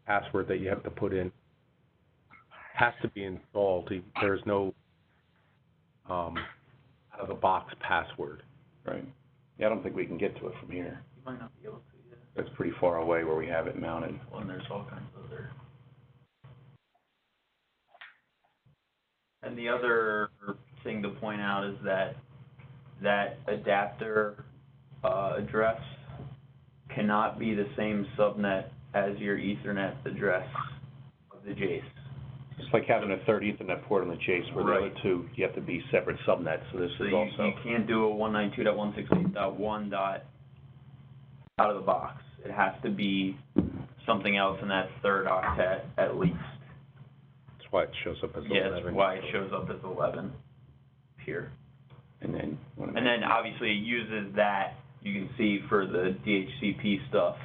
password that you have to put in has to be installed. There's no out of the box password. Right. Yeah, I don't think we can get to it from here. You might not be able to, yeah. That's pretty far away where we have it mounted. Well, and there's all kinds of other. And the other thing to point out is that adapter address cannot be the same subnet as your Ethernet address of the JACE. It's like having a third Ethernet port on the JACE, where the other two, you have to be separate subnets, so this So is you also. can't do a 192.168.1 out of the box. It has to be something else in that third octet at least. That's why it shows up as 11. Yeah, that's why it shows up as 11 here. And then. And then obviously it uses that, you can see for the DHCP stuff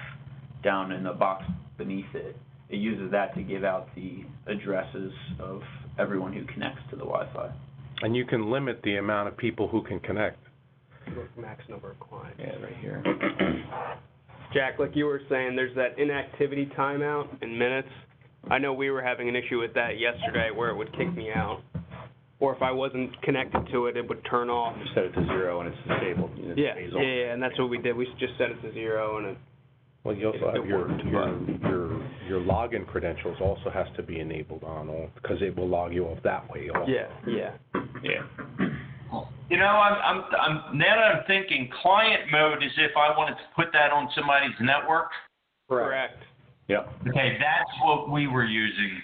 down in the box beneath it. It uses that to give out the addresses of everyone who connects to the Wi-Fi. And you can limit the amount of people who can connect. Max number of clients. Yeah, right here. Jack, like you were saying, there's that inactivity timeout in minutes. I know we were having an issue with that yesterday where it would kick me out. Or if I wasn't connected to it, it would turn off. You set it to 0 and it's disabled. And it Yeah, stays yeah, on. yeah, and that's what we did. We just set it to 0 and it. Well, you also It have your worked, your login credentials also has to be enabled on all, because it will log you off that way also. Yeah, yeah. Yeah. You know, I'm now that I'm thinking, client mode is if I wanted to put that on somebody's network. Correct. Yep. Okay, that's what we were using.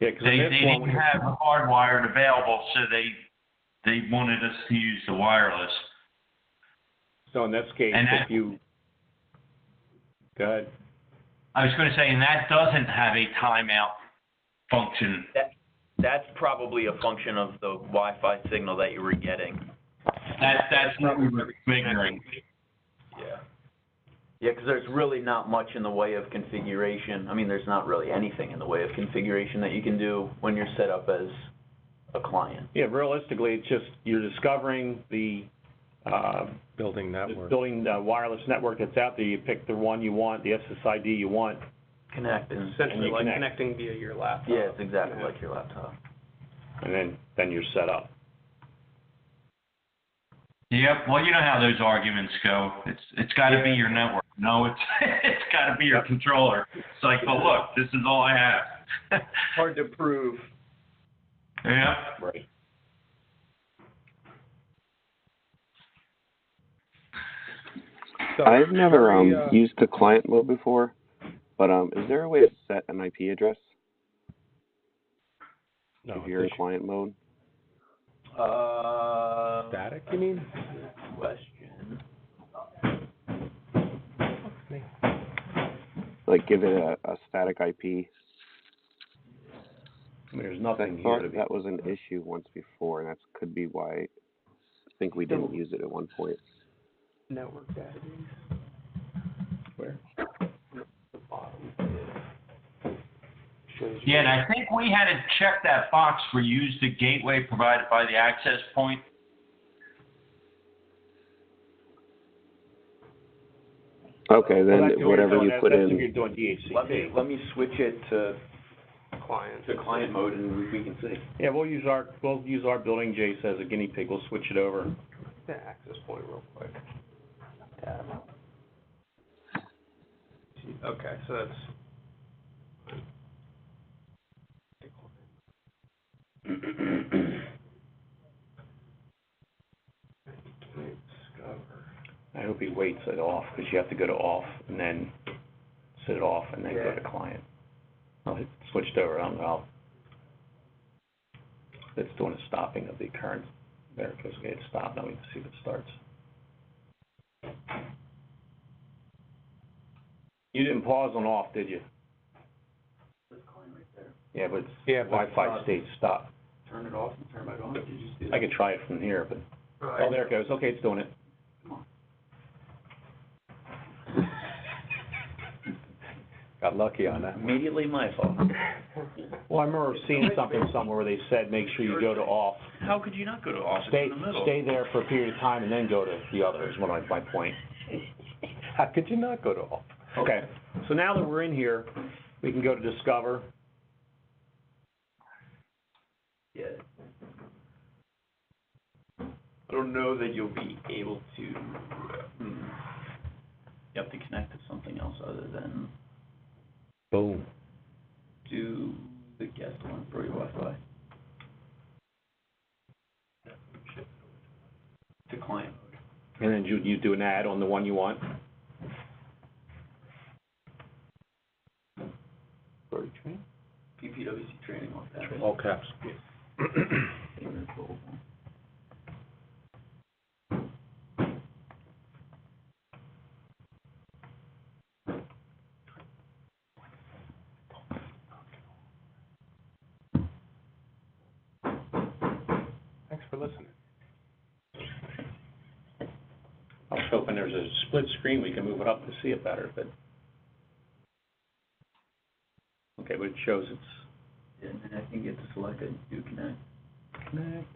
Yeah, because They this didn't one, have hardwired available, so they wanted us to use the wireless. so in this case, And if you, go ahead. I was going to say, and that doesn't have a timeout function. That's probably a function of the Wi-Fi signal that you were getting. That's what we were figuring. Yeah. Yeah, because there's really not much in the way of configuration. I mean, there's not really anything in the way of configuration that you can do when you're set up as a client. Yeah, realistically, it's just you're discovering the Building network. building the wireless network that's out there. You pick the one you want, the SSID you want. Connect and Essentially you like connect. connecting via your laptop. yeah, it's exactly Yeah. like your laptop. And then you're set up. Yep. Well, you know how those arguments go. It's got to be your network. No, it's got to be your controller. It's like, well, look, this is all I have. Hard to prove. Yeah. Right. So, I've never very, used the client mode before, but is there a way to set an IP address No, if you're in it's client mode? static, you mean? Question. Like give it a static IP? I mean, there's I nothing here thought to be. that was an issue once before, and that could be why I think we didn't use it at one point. network database. Where? The bottom. Shows you. Yeah, and I think we had to check that box for use the gateway provided by the access point. Okay, Well, then that's whatever you put that's if in. you're doing DHCP. Let me switch it to Client. client mode and we can see. Yeah, we'll use our building JACE as a guinea pig. We'll switch it over. The access point real quick. Tab. Okay, so that's. I hope he waits it off, because you have to go to off and then set it off and then go to client. I'll hit switched over. I'll it's doing a stopping of the current. There it goes. Okay, it's stopped. Now we can see if it starts. You didn't pause on off, did you? Yeah, but Wi-Fi stayed stopped. Turn it off and turn it back on. Did you just do that? I could try it from here, but oh, there it goes. Okay, it's doing it. Got lucky on that. Immediately my fault. Well, I remember seeing something somewhere where they said make sure you go to off. How could you not go to off? Stay It's in the middle. stay there for a period of time and then go to the other is one of my point. How could you not go to off? Okay, so now that we're in here, we can go to Discover. Yeah. I don't know that you'll be able to, you have to connect to something else other than Boom. do the guest one for your Wi-Fi. To client mode. And then you do an ad on the one you want. PPWC training off that. All caps. Thanks for listening. I was hoping there's a split screen, we can move it up to see it better, but. Okay, but it shows it's, Yeah, And I think you have to select it and do connect. Connect.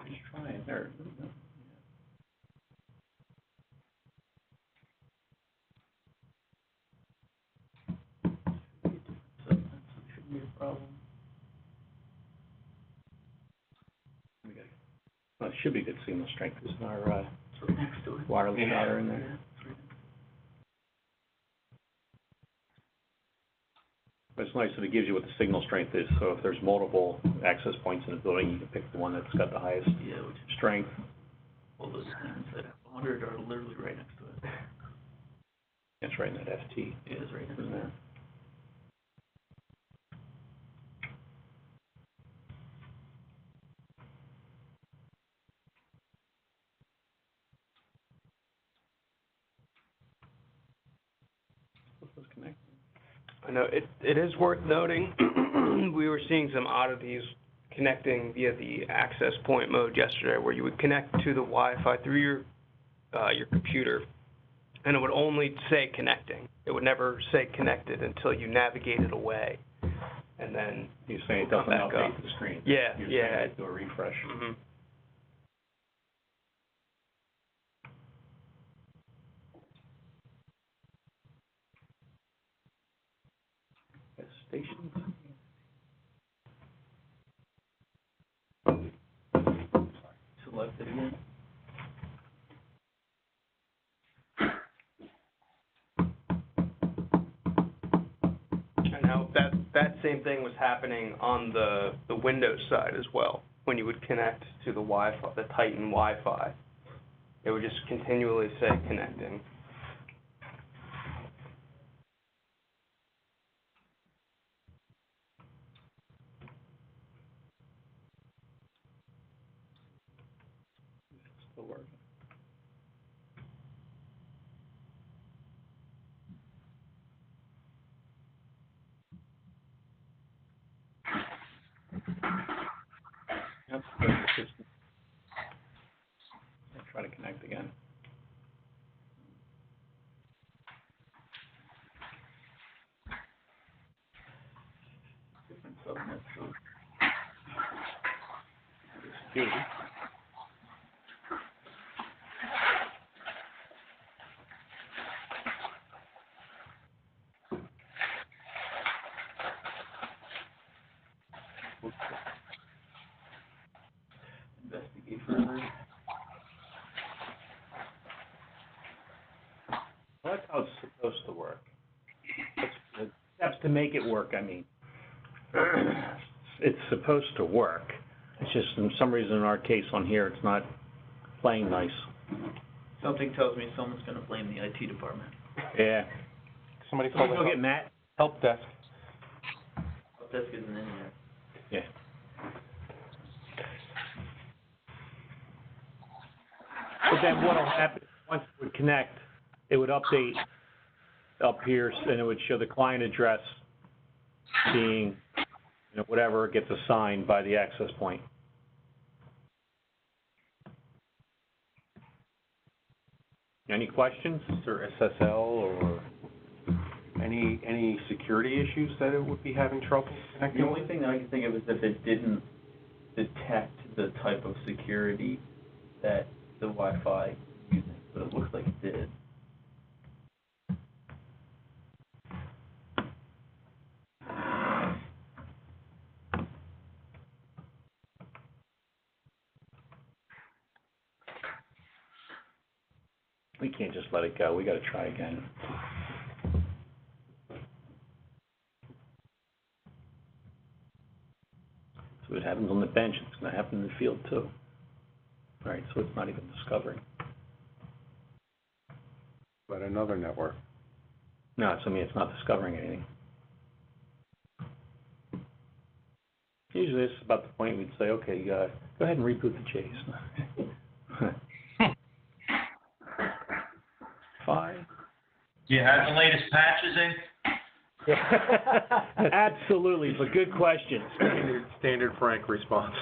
Just try it. There we go. So that shouldn't be a problem. Well, it should be good signal strength. Isn't our It's right next to it. wireless router in there? Yeah, it's right. But it's nice that it gives you what the signal strength is, so if there's multiple access points in the building, you can pick the one that's got the highest Yeah, which is, strength. all those things that have 100 are literally right next to it. That's right in that FT. Yeah, it's right next to Isn't it. there? Let's connect. I know it is worth noting, we were seeing some oddities connecting via the access point mode yesterday, where you would connect to the Wi-Fi through your computer, and it would only say connecting. It would never say connected until you navigated away, and then You're saying it come doesn't back update up. the screen? Yeah, You're yeah. saying do a refresh. Mhm. Stations. Select it again. And now that same thing was happening on the Windows side as well. When you would connect to the Wi-Fi, the Titan Wi-Fi, it would just continually say connecting. Still working. Yep. I'll try to connect again. Different subnet, so Security. investigate further. Well, that's how it's supposed to work. The steps to make it work, I mean. It's supposed to work. It's just, for some reason in our case on here, it's not playing nice. Something tells me someone's gonna blame the IT department. Yeah. Somebody So call go get the Matt. help desk. Help desk isn't in there. Yeah. But then what'll happen, once it would connect, it would update up here, and it would show the client address being, whatever gets assigned by the access point. Any questions? Is there SSL or any security issues that it would be having trouble The connecting? only thing that I can think of is if it didn't detect the type of security that the Wi-Fi is using, but it looks like it did. We can't just let it go. We got to try again. So what happens on the bench, it's going to happen in the field too. All right, so it's not even discovering. But another network. No, it's, I mean, it's not discovering anything. Usually this is about the point we'd say, okay, go ahead and reboot the JACE. Fine. Do you have the latest patches in? Absolutely, but good question. Standard Frank response.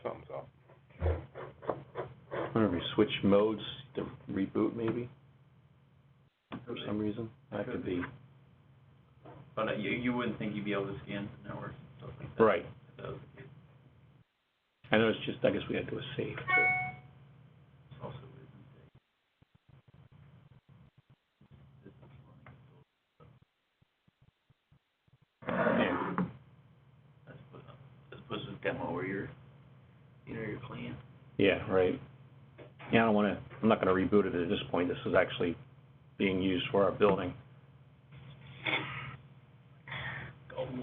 Thumbs up. I wonder if we switch modes to reboot maybe, for some reason. That could be. But you wouldn't think you'd be able to scan the networks and stuff like that. Right. If that was the case. I know it's just, I guess we had to do a save too. It's also a weird mistake. Yeah. Let's put a demo where you're clean. Yeah, right. Yeah, I'm not gonna reboot it at this point. This is actually being used for our building.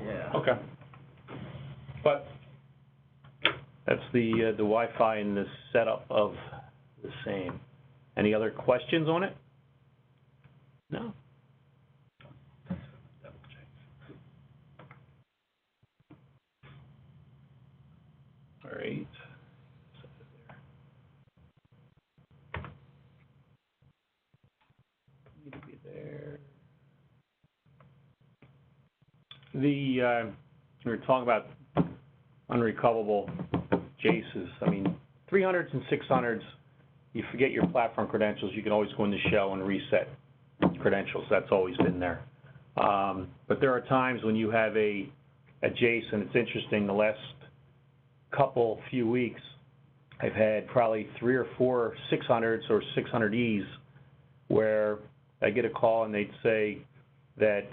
Yeah. Okay. But that's the Wi-Fi and the setup of the same. Any other questions on it? No? All right. Need to be there. We were talking about unrecoverable JACEs. I mean, 300s and 600s, you forget your platform credentials, you can always go in the shell and reset credentials. That's always been there. But there are times when you have a JACE, and it's interesting, the last few weeks, I've had probably 3 or 4 600s or 600Es where I get a call and they'd say that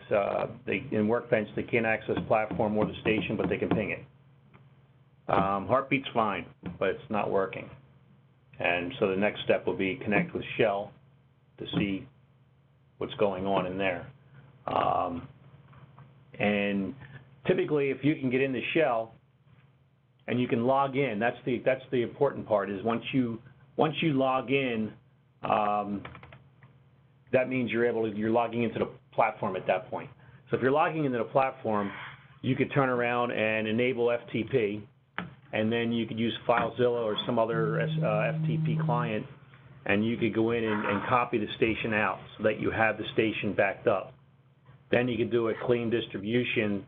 in Workbench they can't access platform or the station, but they can ping it. Heartbeat's fine, but it's not working. And so the next step will be connect with shell to see what's going on in there. And typically, if you can get in the shell and you can log in, that's the important part. Is once you log in, that means you're logging into the platform at that point. So if you're logging into the platform, you could turn around and enable FTP, and then you could use FileZilla or some other FTP client, and you could go in and copy the station out so that you have the station backed up. Then you could do a clean distribution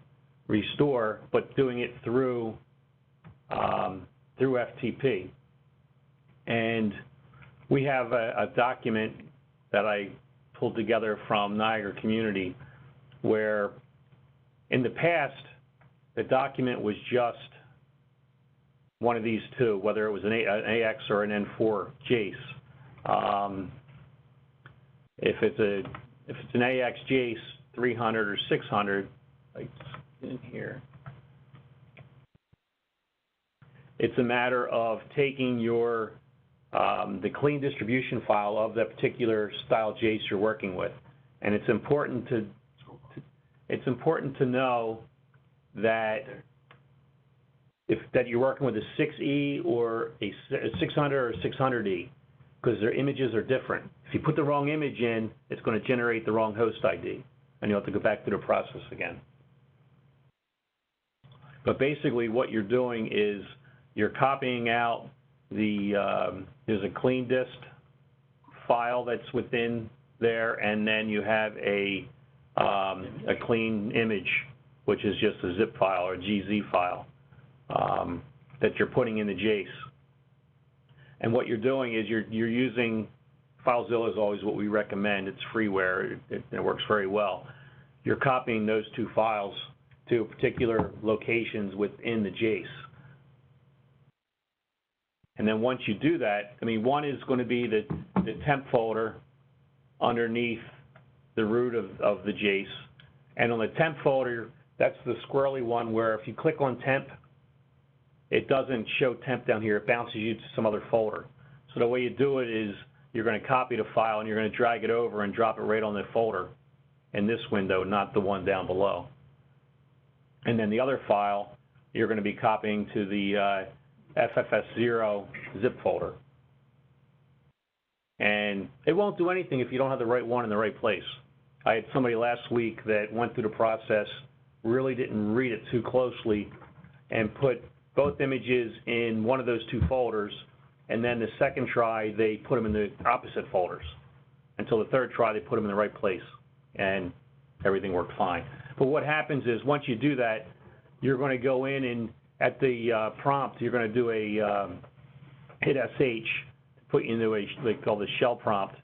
restore, but doing it through FTP. And we have a document that I pulled together from Niagara Community where in the past the document was just one of these two, whether it was an AX or an N4 JACE. If it's an AX JACE 300 or 600, like in here, it's a matter of taking your the clean distribution file of that particular style JACE you're working with, and it's important to know that that you're working with a 6E or a 600 or a 600E, because their images are different. If you put the wrong image in, it's going to generate the wrong host ID, and you'll have to go back through the process again. But basically, what you're doing is you're copying out there's a clean dist file that's within there, and then you have a clean image, which is just a zip file or a GZ file that you're putting in the JACE. And what you're doing is you're using FileZilla is always what we recommend. It's freeware. It works very well. You're copying those two files to particular locations within the JACE. And then once you do that, I mean, one is going to be the temp folder underneath the root of the JACE. And on the temp folder, that's the squirrely one where if you click on temp, it doesn't show temp down here. It bounces you to some other folder. So the way you do it is you're going to copy the file and you're going to drag it over and drop it right on the folder. in this window, not the one down below. And then the other file, you're going to be copying to the FFS0 zip folder. And it won't do anything if you don't have the right one in the right place. I had somebody last week that went through the process, really didn't read it too closely, and put both images in one of those two folders, and then the second try, they put them in the opposite folders. Until the third try, they put them in the right place, and everything worked fine. But what happens is, once you do that, you're going to go in and at the prompt, you're going to do a hit SH, put you into a, they call the shell prompt,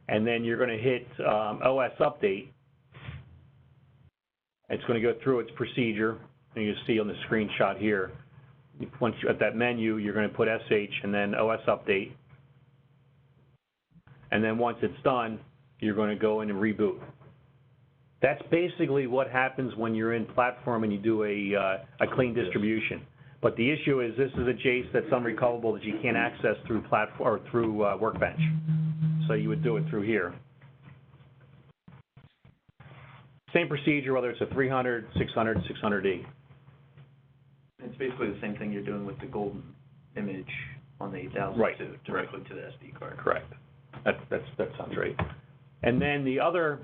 and then you're going to hit OS update. It's going to go through its procedure, and you see on the screenshot here. Once you're at that menu, you're going to put SH and then OS update. And then once it's done, you're going to go in and reboot. That's basically what happens when you're in platform and you do a clean distribution. But the issue is this is a JACE that's unrecoverable that you can't access through platform or through Workbench. So you would do it through here. Same procedure whether it's a 300, 600, 600E. It's basically the same thing you're doing with the golden image on the 8000 right. too, directly to the SD card. Correct. That sounds right. And then the other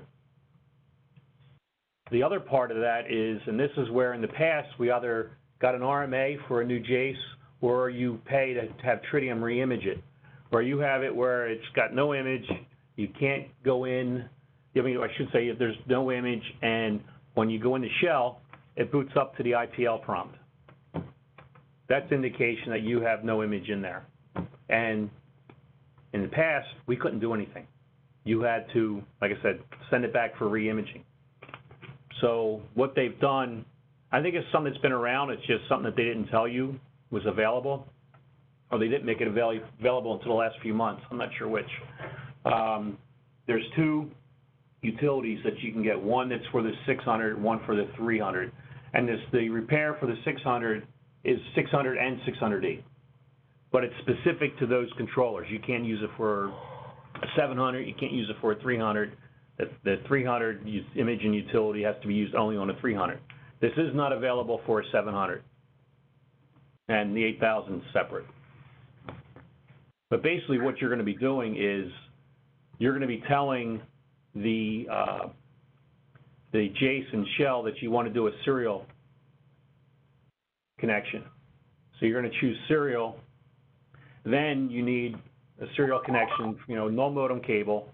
part of that is, and this is where in the past we either got an RMA for a new JACE or you pay to have Tridium re-image it. Where you have it where it's got no image, you can't go in, I mean, I should say if there's no image, and when you go into shell, it boots up to the IPL prompt. That's indication that you have no image in there. And in the past, we couldn't do anything. You had to, like I said, send it back for re-imaging. So what they've done, I think it's something that's been around, it's just something that they didn't tell you was available, or they didn't make it available until the last few months. I'm not sure which. There's two utilities that you can get, one that's for the 600, one for the 300. And the repair for the 600 is 600 and 600E. But it's specific to those controllers. You can't use it for a 700, you can't use it for a 300. The 300 image and utility has to be used only on a 300. This is not available for a 700. And the 8000 is separate. But basically what you're going to be doing is you're going to be telling the JACE and shell that you want to do a serial connection. So you're going to choose serial. Then you need a serial connection, no modem cable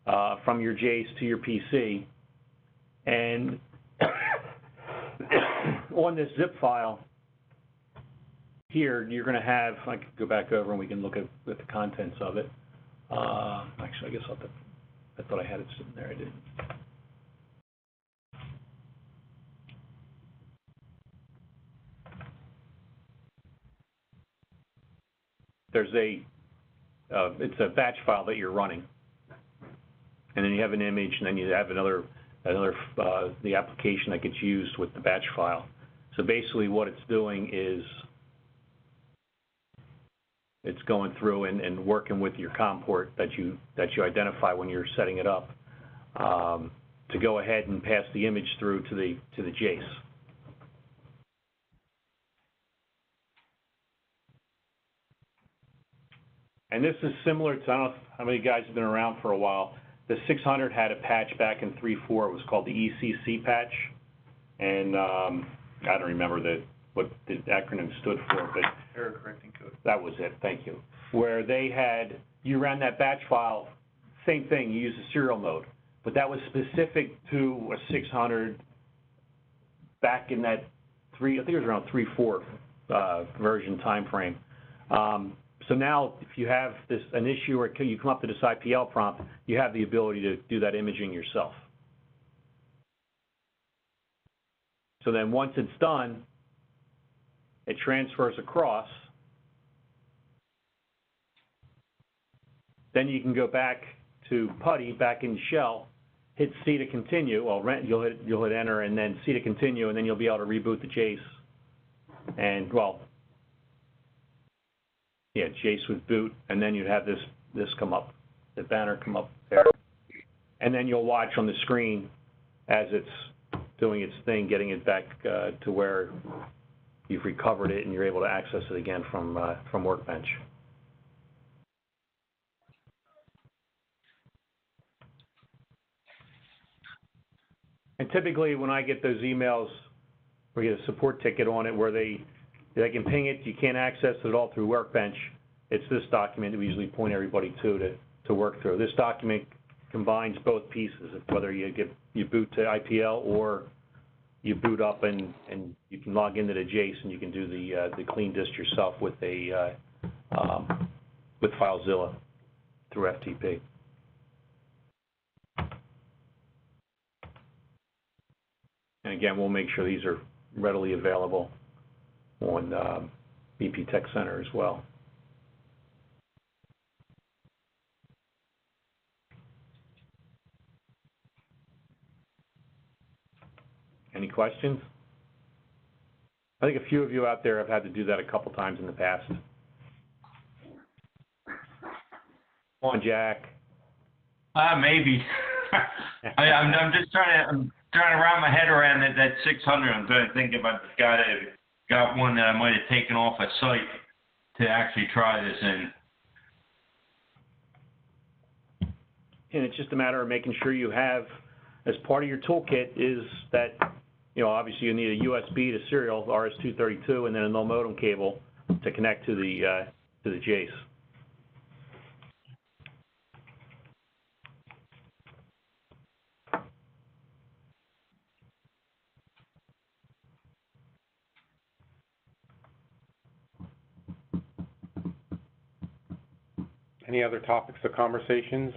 from your JACE to your PC. And on this zip file here, you're going to have, I could go back over and we can look at the contents of it. Actually, I guess I thought I had it sitting there. I didn't. There's it's a batch file that you're running, and then you have an image, and then you have another the application that gets used with the batch file. So basically, what it's doing is it's going through and working with your COM port that you identify when you're setting it up to go ahead and pass the image through to the JACE. And this is similar to, I don't know how many guys have been around for a while. The 600 had a patch back in 3.4. It was called the ECC patch. And I don't remember what the acronym stood for, but Error correcting code. That was it, thank you. Where they had, you ran that batch file, same thing, you use the serial mode. But that was specific to a 600 back in that I think it was around 3.4 version time frame. So now, if you have an issue or you come up to this IPL prompt, you have the ability to do that imaging yourself. So then once it's done, it transfers across. Then you can go back to PuTTY, back in shell, hit C to continue. Well, you'll hit enter and then C to continue, and then you'll be able to reboot the JACE. And well, yeah, JACE would boot, and then you'd have this come up, the banner come up there. And then you'll watch on the screen as it's doing its thing, getting it back to where you've recovered it and you're able to access it again from Workbench. And typically, when I get those emails, we get a support ticket on it where they can ping it. You can't access it all through Workbench. It's this document that we usually point everybody to work through. This document combines both pieces, whether you boot to IPL or you boot up and you can log into the JACE and you can do the clean dist yourself with FileZilla through FTP. And again, we'll make sure these are readily available on BP Tech Center as well. Any questions? I think a few of you out there have had to do that a couple times in the past. Come on, Jack. Maybe. I'm just trying to wrap my head around that 600. I'm trying to think if I've got one that I might have taken off a site to actually try this in. And it's just a matter of making sure you have, as part of your toolkit, is that, you know, obviously you need a USB to serial RS-232 and then a no modem cable to connect to the JACE. Any other topics or conversations?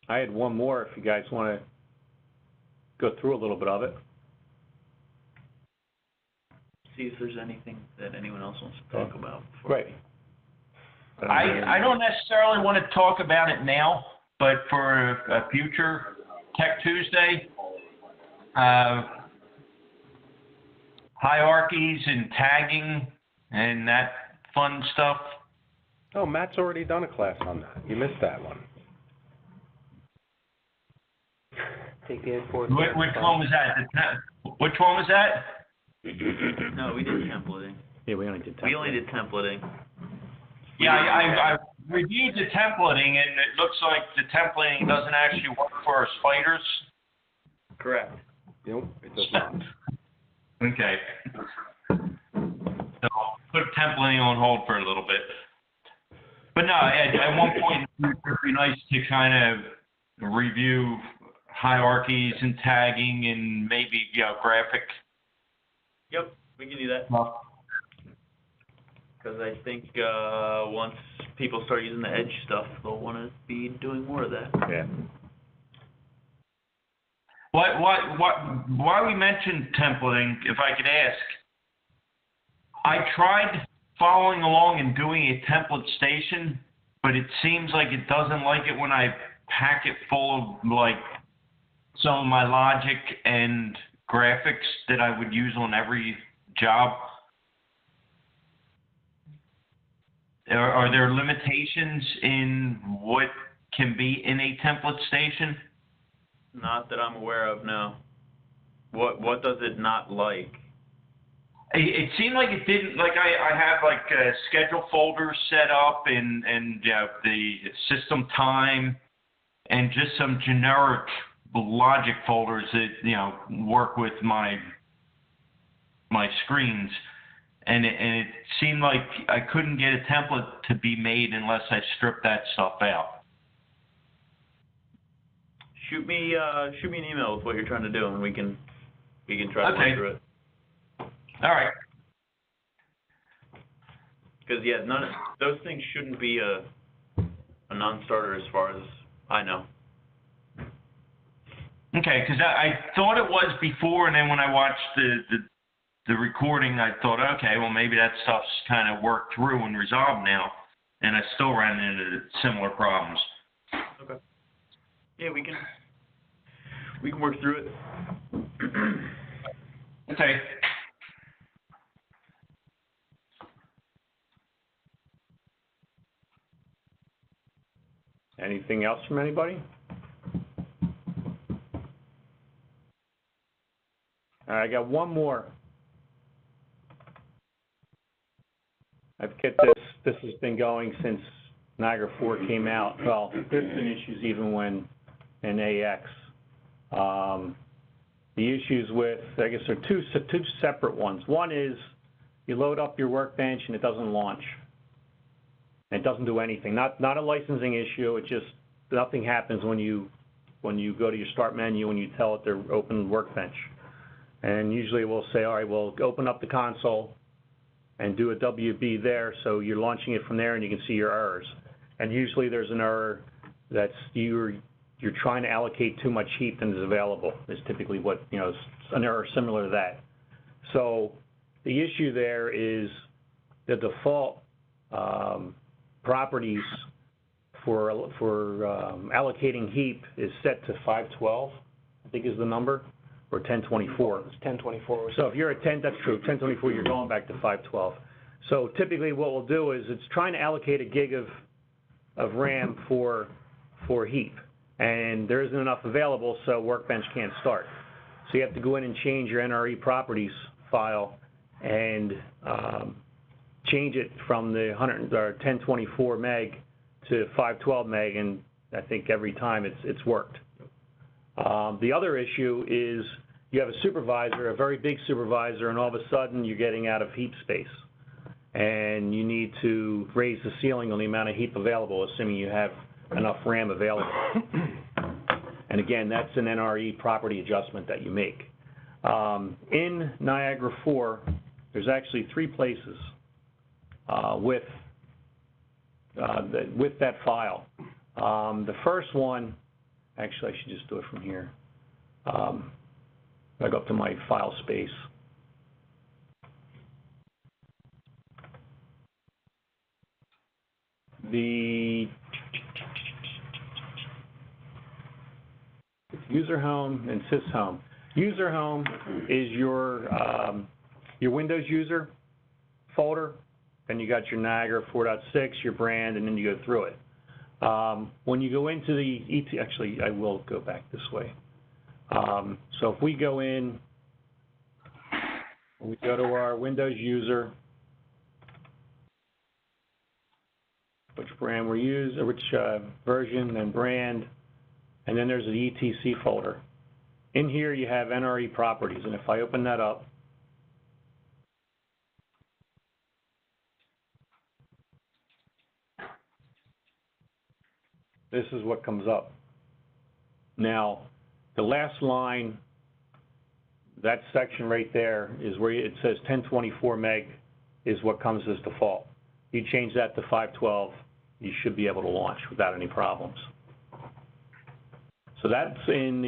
I had one more if you guys want to go through a little bit of it. See if there's anything that anyone else wants to talk about. Right. I don't necessarily want to talk about it now, but for a future Tech Tuesday, hierarchies and tagging and that fun stuff. Oh, Matt's already done a class on that. You missed that one. Take the import. Which one was that? Which one was that? No, we did templating. Yeah, we only did templating. We only did templating. Yeah, I reviewed the templating, and it looks like the templating doesn't actually work for our spiders. Correct. Nope, it does not. Okay. So I'll put templating on hold for a little bit. But no, at one point it would be nice to kind of review hierarchies and tagging and maybe, you know, graphic. Yep, we can do that. Because I think once people start using the Edge stuff, they'll want to be doing more of that. Yeah. Why we mentioned templating, if I could ask, I tried following along and doing a template station, but it seems like it doesn't like it when I pack it full of like some of my logic and graphics that I would use on every job. Are there limitations in what can be in a template station? Not that I'm aware of, no. What does it not like? It seemed like it didn't, like I have like schedule folders set up and the system time and just some generic logic folders that, you know, work with my screens. And it seemed like I couldn't get a template to be made unless I stripped that stuff out. Shoot me an email with what you're trying to do, and we can try to work through it. All right. Because yeah, none of those things shouldn't be a non-starter as far as I know. Okay, because I thought it was before, and then when I watched the recording, I thought, okay, well maybe that stuff's kind of worked through and resolved now, and I still ran into similar problems. Okay. Yeah, we can work through it. Okay. Anything else from anybody? All right, I got one more. I've kept this has been going since Niagara 4 came out. Well, there's been issues even when in AX. The issues with, I guess there are two separate ones. One is you load up your Workbench and it doesn't launch. And it doesn't do anything. Not a licensing issue, it just, nothing happens when you go to your start menu and you tell it to open Workbench. And usually we'll say, all right, well, open up the console and do a WB there, so you're launching it from there and you can see your errors. And usually there's an error that's you're trying to allocate too much heap than is available, is typically what, an error similar to that. So the issue there is the default properties for allocating heap is set to 512, I think is the number, or 1024. It's 1024. So if you're at 10, that's true, 1024, you're going back to 512. So typically what we'll do is it's trying to allocate a gig of RAM for heap. And there isn't enough available, so Workbench can't start. So you have to go in and change your NRE properties file and change it from the 1024 meg to 512 meg, and I think every time it's worked. The other issue is you have a supervisor, a very big supervisor, and all of a sudden you're getting out of heap space. And you need to raise the ceiling on the amount of heap available, assuming you have enough RAM available. And again, that's an NRE property adjustment that you make. In Niagara 4, there's actually 3 places with that file. The first one, actually I should just do it from here. I go up to my file space. The user home and sys home. User home is your Windows user folder. Then you got your Niagara 4.6, your brand, and then you go through it. When you go into the actually, I will go back this way. So if we go in, we go to our Windows user, which brand we're using, which version and brand, and then there's the ETC folder. In here you have NRE properties, and if I open that up, this is what comes up. Now, the last line, that section right there is where it says 1024 meg is what comes as default. You change that to 512, you should be able to launch without any problems. So that's in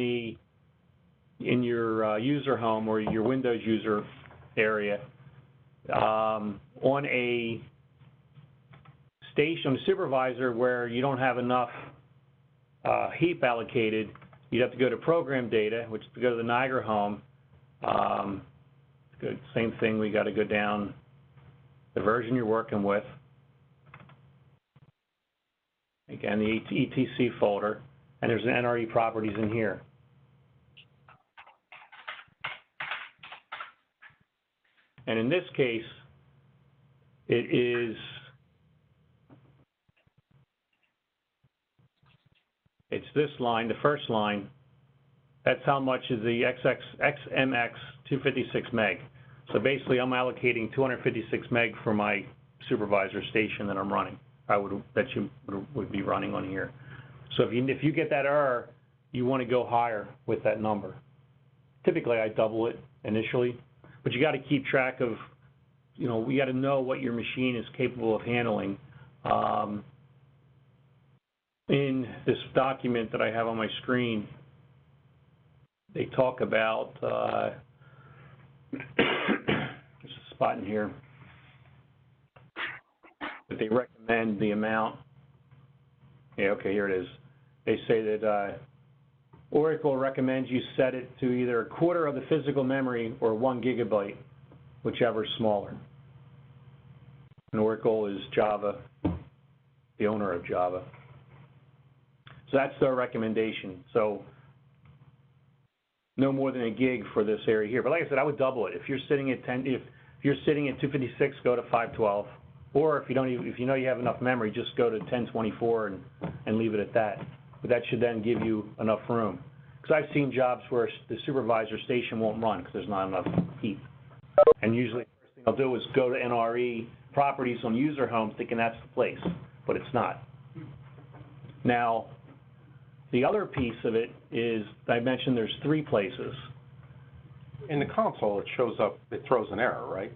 your user home or your Windows user area. On a station supervisor where you don't have enough heap allocated, you'd have to go to program data, which to go to the Niagara home. Same thing, we got to go down the version you're working with. Again, the ETC folder, and there's an NRE properties in here. And in this case, it's this line, the first line. That's how much is the XMX 256 meg. So basically, I'm allocating 256 meg for my supervisor station that I'm running. That you would be running on here. So if you get that error, you want to go higher with that number. Typically, I double it initially, but you got to keep track of, we got to know what your machine is capable of handling. In this document that I have on my screen, they talk about, there's a spot in here, that they recommend the amount. Yeah, okay, here it is. They say that Oracle recommends you set it to either a quarter of the physical memory or 1 gigabyte, whichever is smaller. And Oracle is Java, the owner of Java. So that's their recommendation. So no more than a gig for this area here. But like I said, I would double it. If you're sitting at 10, if you're sitting at 256, go to 512. Or if you don't, if you know you have enough memory, just go to 1024 and leave it at that. But that should then give you enough room. Because I've seen jobs where the supervisor station won't run because there's not enough heat. And usually the first thing I'll do is go to NRE properties on user homes thinking that's the place, but it's not. Now, the other piece of it is, I mentioned there's 3 places. In the console, it shows up, it throws an error, right?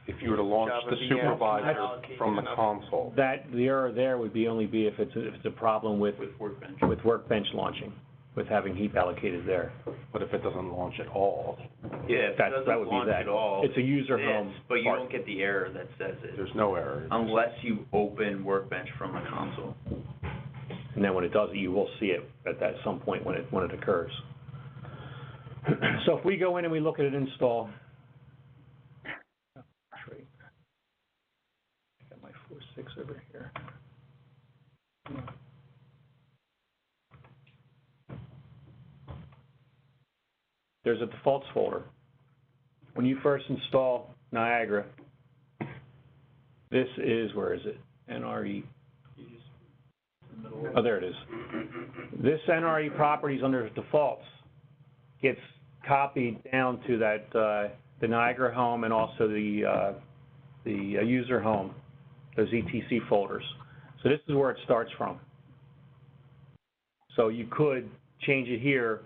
If you were to launch the supervisor from the console. The error there would only be if it's a problem with Workbench. With Workbench launching, with having heap allocated there. But if it doesn't launch at all? Yeah, if it doesn't that would be launch that. at all. It's a user home But you part. don't get the error that says it. There's no error. Unless you open Workbench from the console. And then when it does it, you will see it at some point when it occurs. So if we go in and we look at an install, I got my 4.6 over here. There's a defaults folder. When you first install Niagara, this is, where is it? NRE. Oh, there it is. This NRE properties under defaults gets copied down to that the Niagara home and also the user home, those ETC folders. So this is where it starts from. So you could change it here,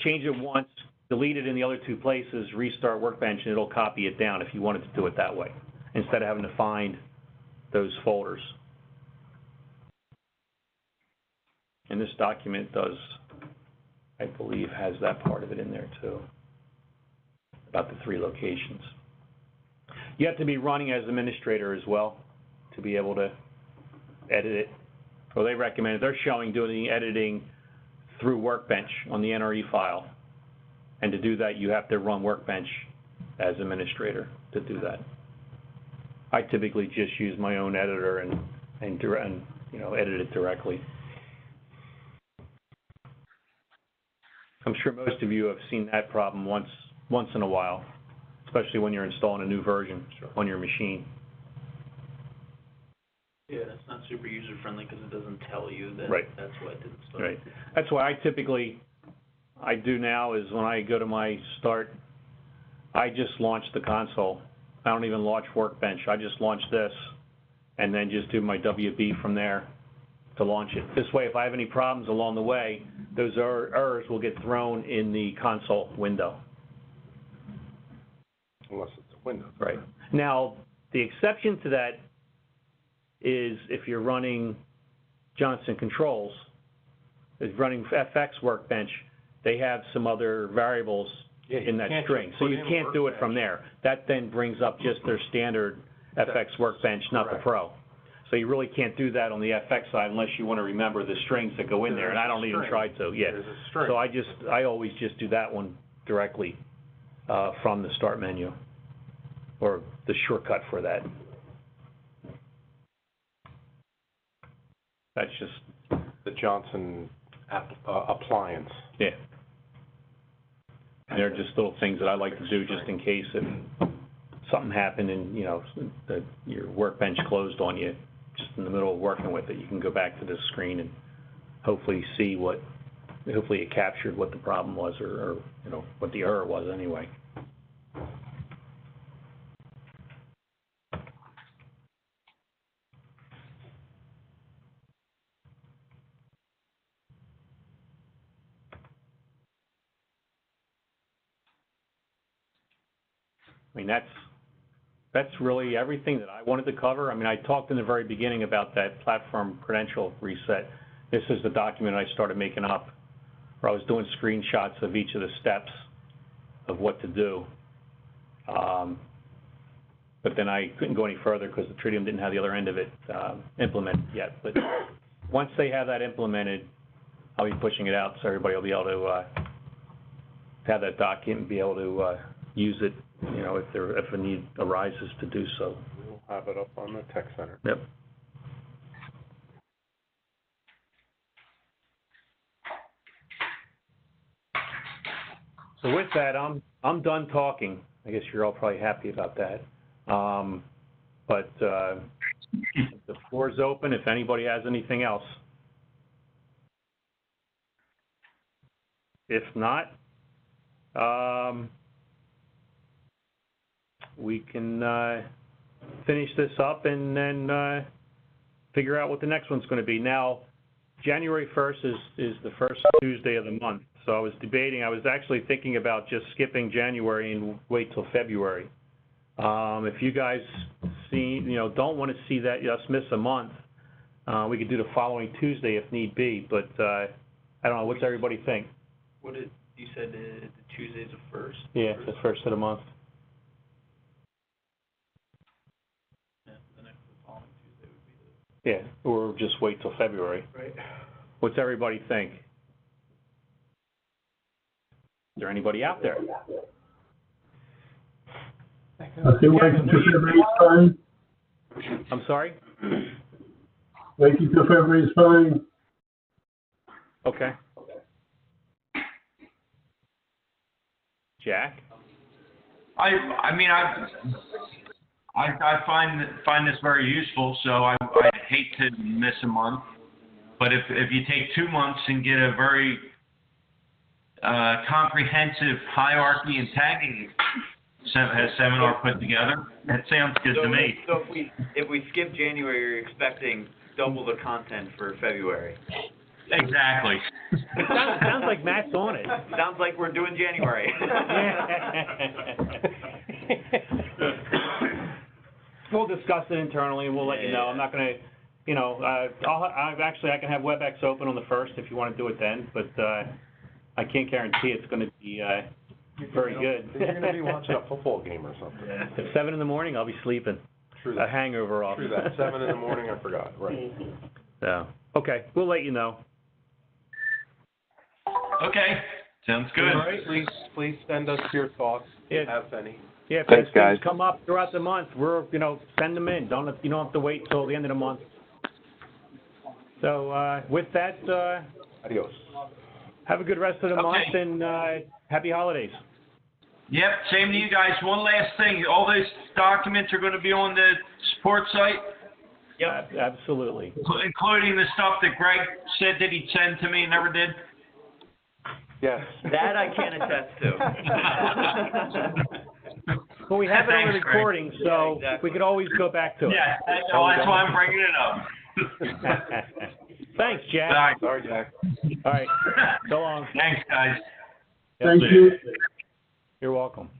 change it once, delete it in the other 2 places, restart Workbench, and it'll copy it down if you wanted to do it that way, instead of having to find those folders. And this document does, I believe, has that part of it in there too, about the 3 locations. You have to be running as administrator as well to be able to edit it. Well, they recommend it. They're showing doing the editing through Workbench on the NRE file. And to do that, you have to run Workbench as administrator to do that. I typically just use my own editor and you know, edit it directly. I'm sure most of you have seen that problem once in a while, especially when you're installing a new version on your machine. Yeah, it's not super user-friendly because it doesn't tell you that that's why it didn't start. Right. That's why I do now is when I go to my start, I just launch the console. I don't even launch Workbench. I just launch this and then just do my WB from there to launch it. This way, if I have any problems along the way, those errors will get thrown in the console window. Unless it's a window. Right. Now, the exception to that is if you're running Johnson Controls, if you're running FX Workbench, they have some other variables in that string. So you can't do it from there. That then brings up just their standard FX Workbench, not the Pro. So you really can't do that on the FX side unless you want to remember the strings that go in there, and I don't even try to. Yeah. So I always just do that one directly from the start menu, or the shortcut for that. That's just the Johnson appliance. Yeah. And they're just little things that I like to do just in case if something happened and, you know, your Workbench closed on you just in the middle of working with it, you can go back to this screen and hopefully see hopefully it captured what the problem was or you know, what the error was anyway. I mean, that's really everything that I wanted to cover. I mean, I talked in the very beginning about that platform credential reset. This is the document I started making up, where I was doing screenshots of each of the steps of what to do. But then I couldn't go any further because the Tridium didn't have the other end of it implemented yet. But once they have that implemented, I'll be pushing it out so everybody will be able to have that document and be able to use it, you know, if a need arises to do so. We'll have it up on the tech center. Yep. So with that, I'm done talking. I guess you're all probably happy about that. But the floor is open if anybody has anything else. If not, we can finish this up and then figure out what the next one's going to be. Now, January 1st is the first Tuesday of the month. So I was debating, I was actually thinking about just skipping January and wait till February. If you guys don't want to see that us miss a month, we could do the following Tuesday if need be, but I don't know, what's everybody think? You said the Tuesday's the first? Yeah, the first of the month. Yeah, the following Tuesday would be Yeah, or just wait till February. Right. What's everybody think? Is there anybody out there? I think waiting till February is fine. I'm sorry? Waiting till February is fine. Okay. Jack? I mean, I find this very useful, so I'd hate to miss a month. But if you take 2 months and get a very comprehensive hierarchy and tagging seminar put together, that sounds good to me. So if we skip January, you're expecting double the content for February. Exactly. It sounds like Matt's on it. Sounds like we're doing January. We'll discuss it internally and we'll let you know. I'm not going to, I can have WebEx open on the 1st if you want to do it then, but I can't guarantee it's going to be very good. You're going to be watching a football game or something. At 7 in the morning, I'll be sleeping. True that. A hangover off. True that. 7 in the morning, I forgot. Right. So, okay, we'll let you know. Okay, sounds good. All right, please send us your thoughts, if you have any. Yeah, if Thanks, things guys. come up throughout the month, send them in. You don't have to wait till the end of the month. So, with that, Adios. have a good rest of the month and happy holidays. Yep, same to you guys. One last thing, all those documents are going to be on the support site? Yep, absolutely. Including the stuff that Greg said that he'd send to me and never did? Yes. That I can attest to. Well, we have it on the Thanks, Greg. recording, so Yeah, exactly. we could always go back to it. Yeah, that's why I'm bringing it up. Thanks, Jack. All right. Sorry, Jack. All right, so long. Thanks, guys. Thank you. You're welcome.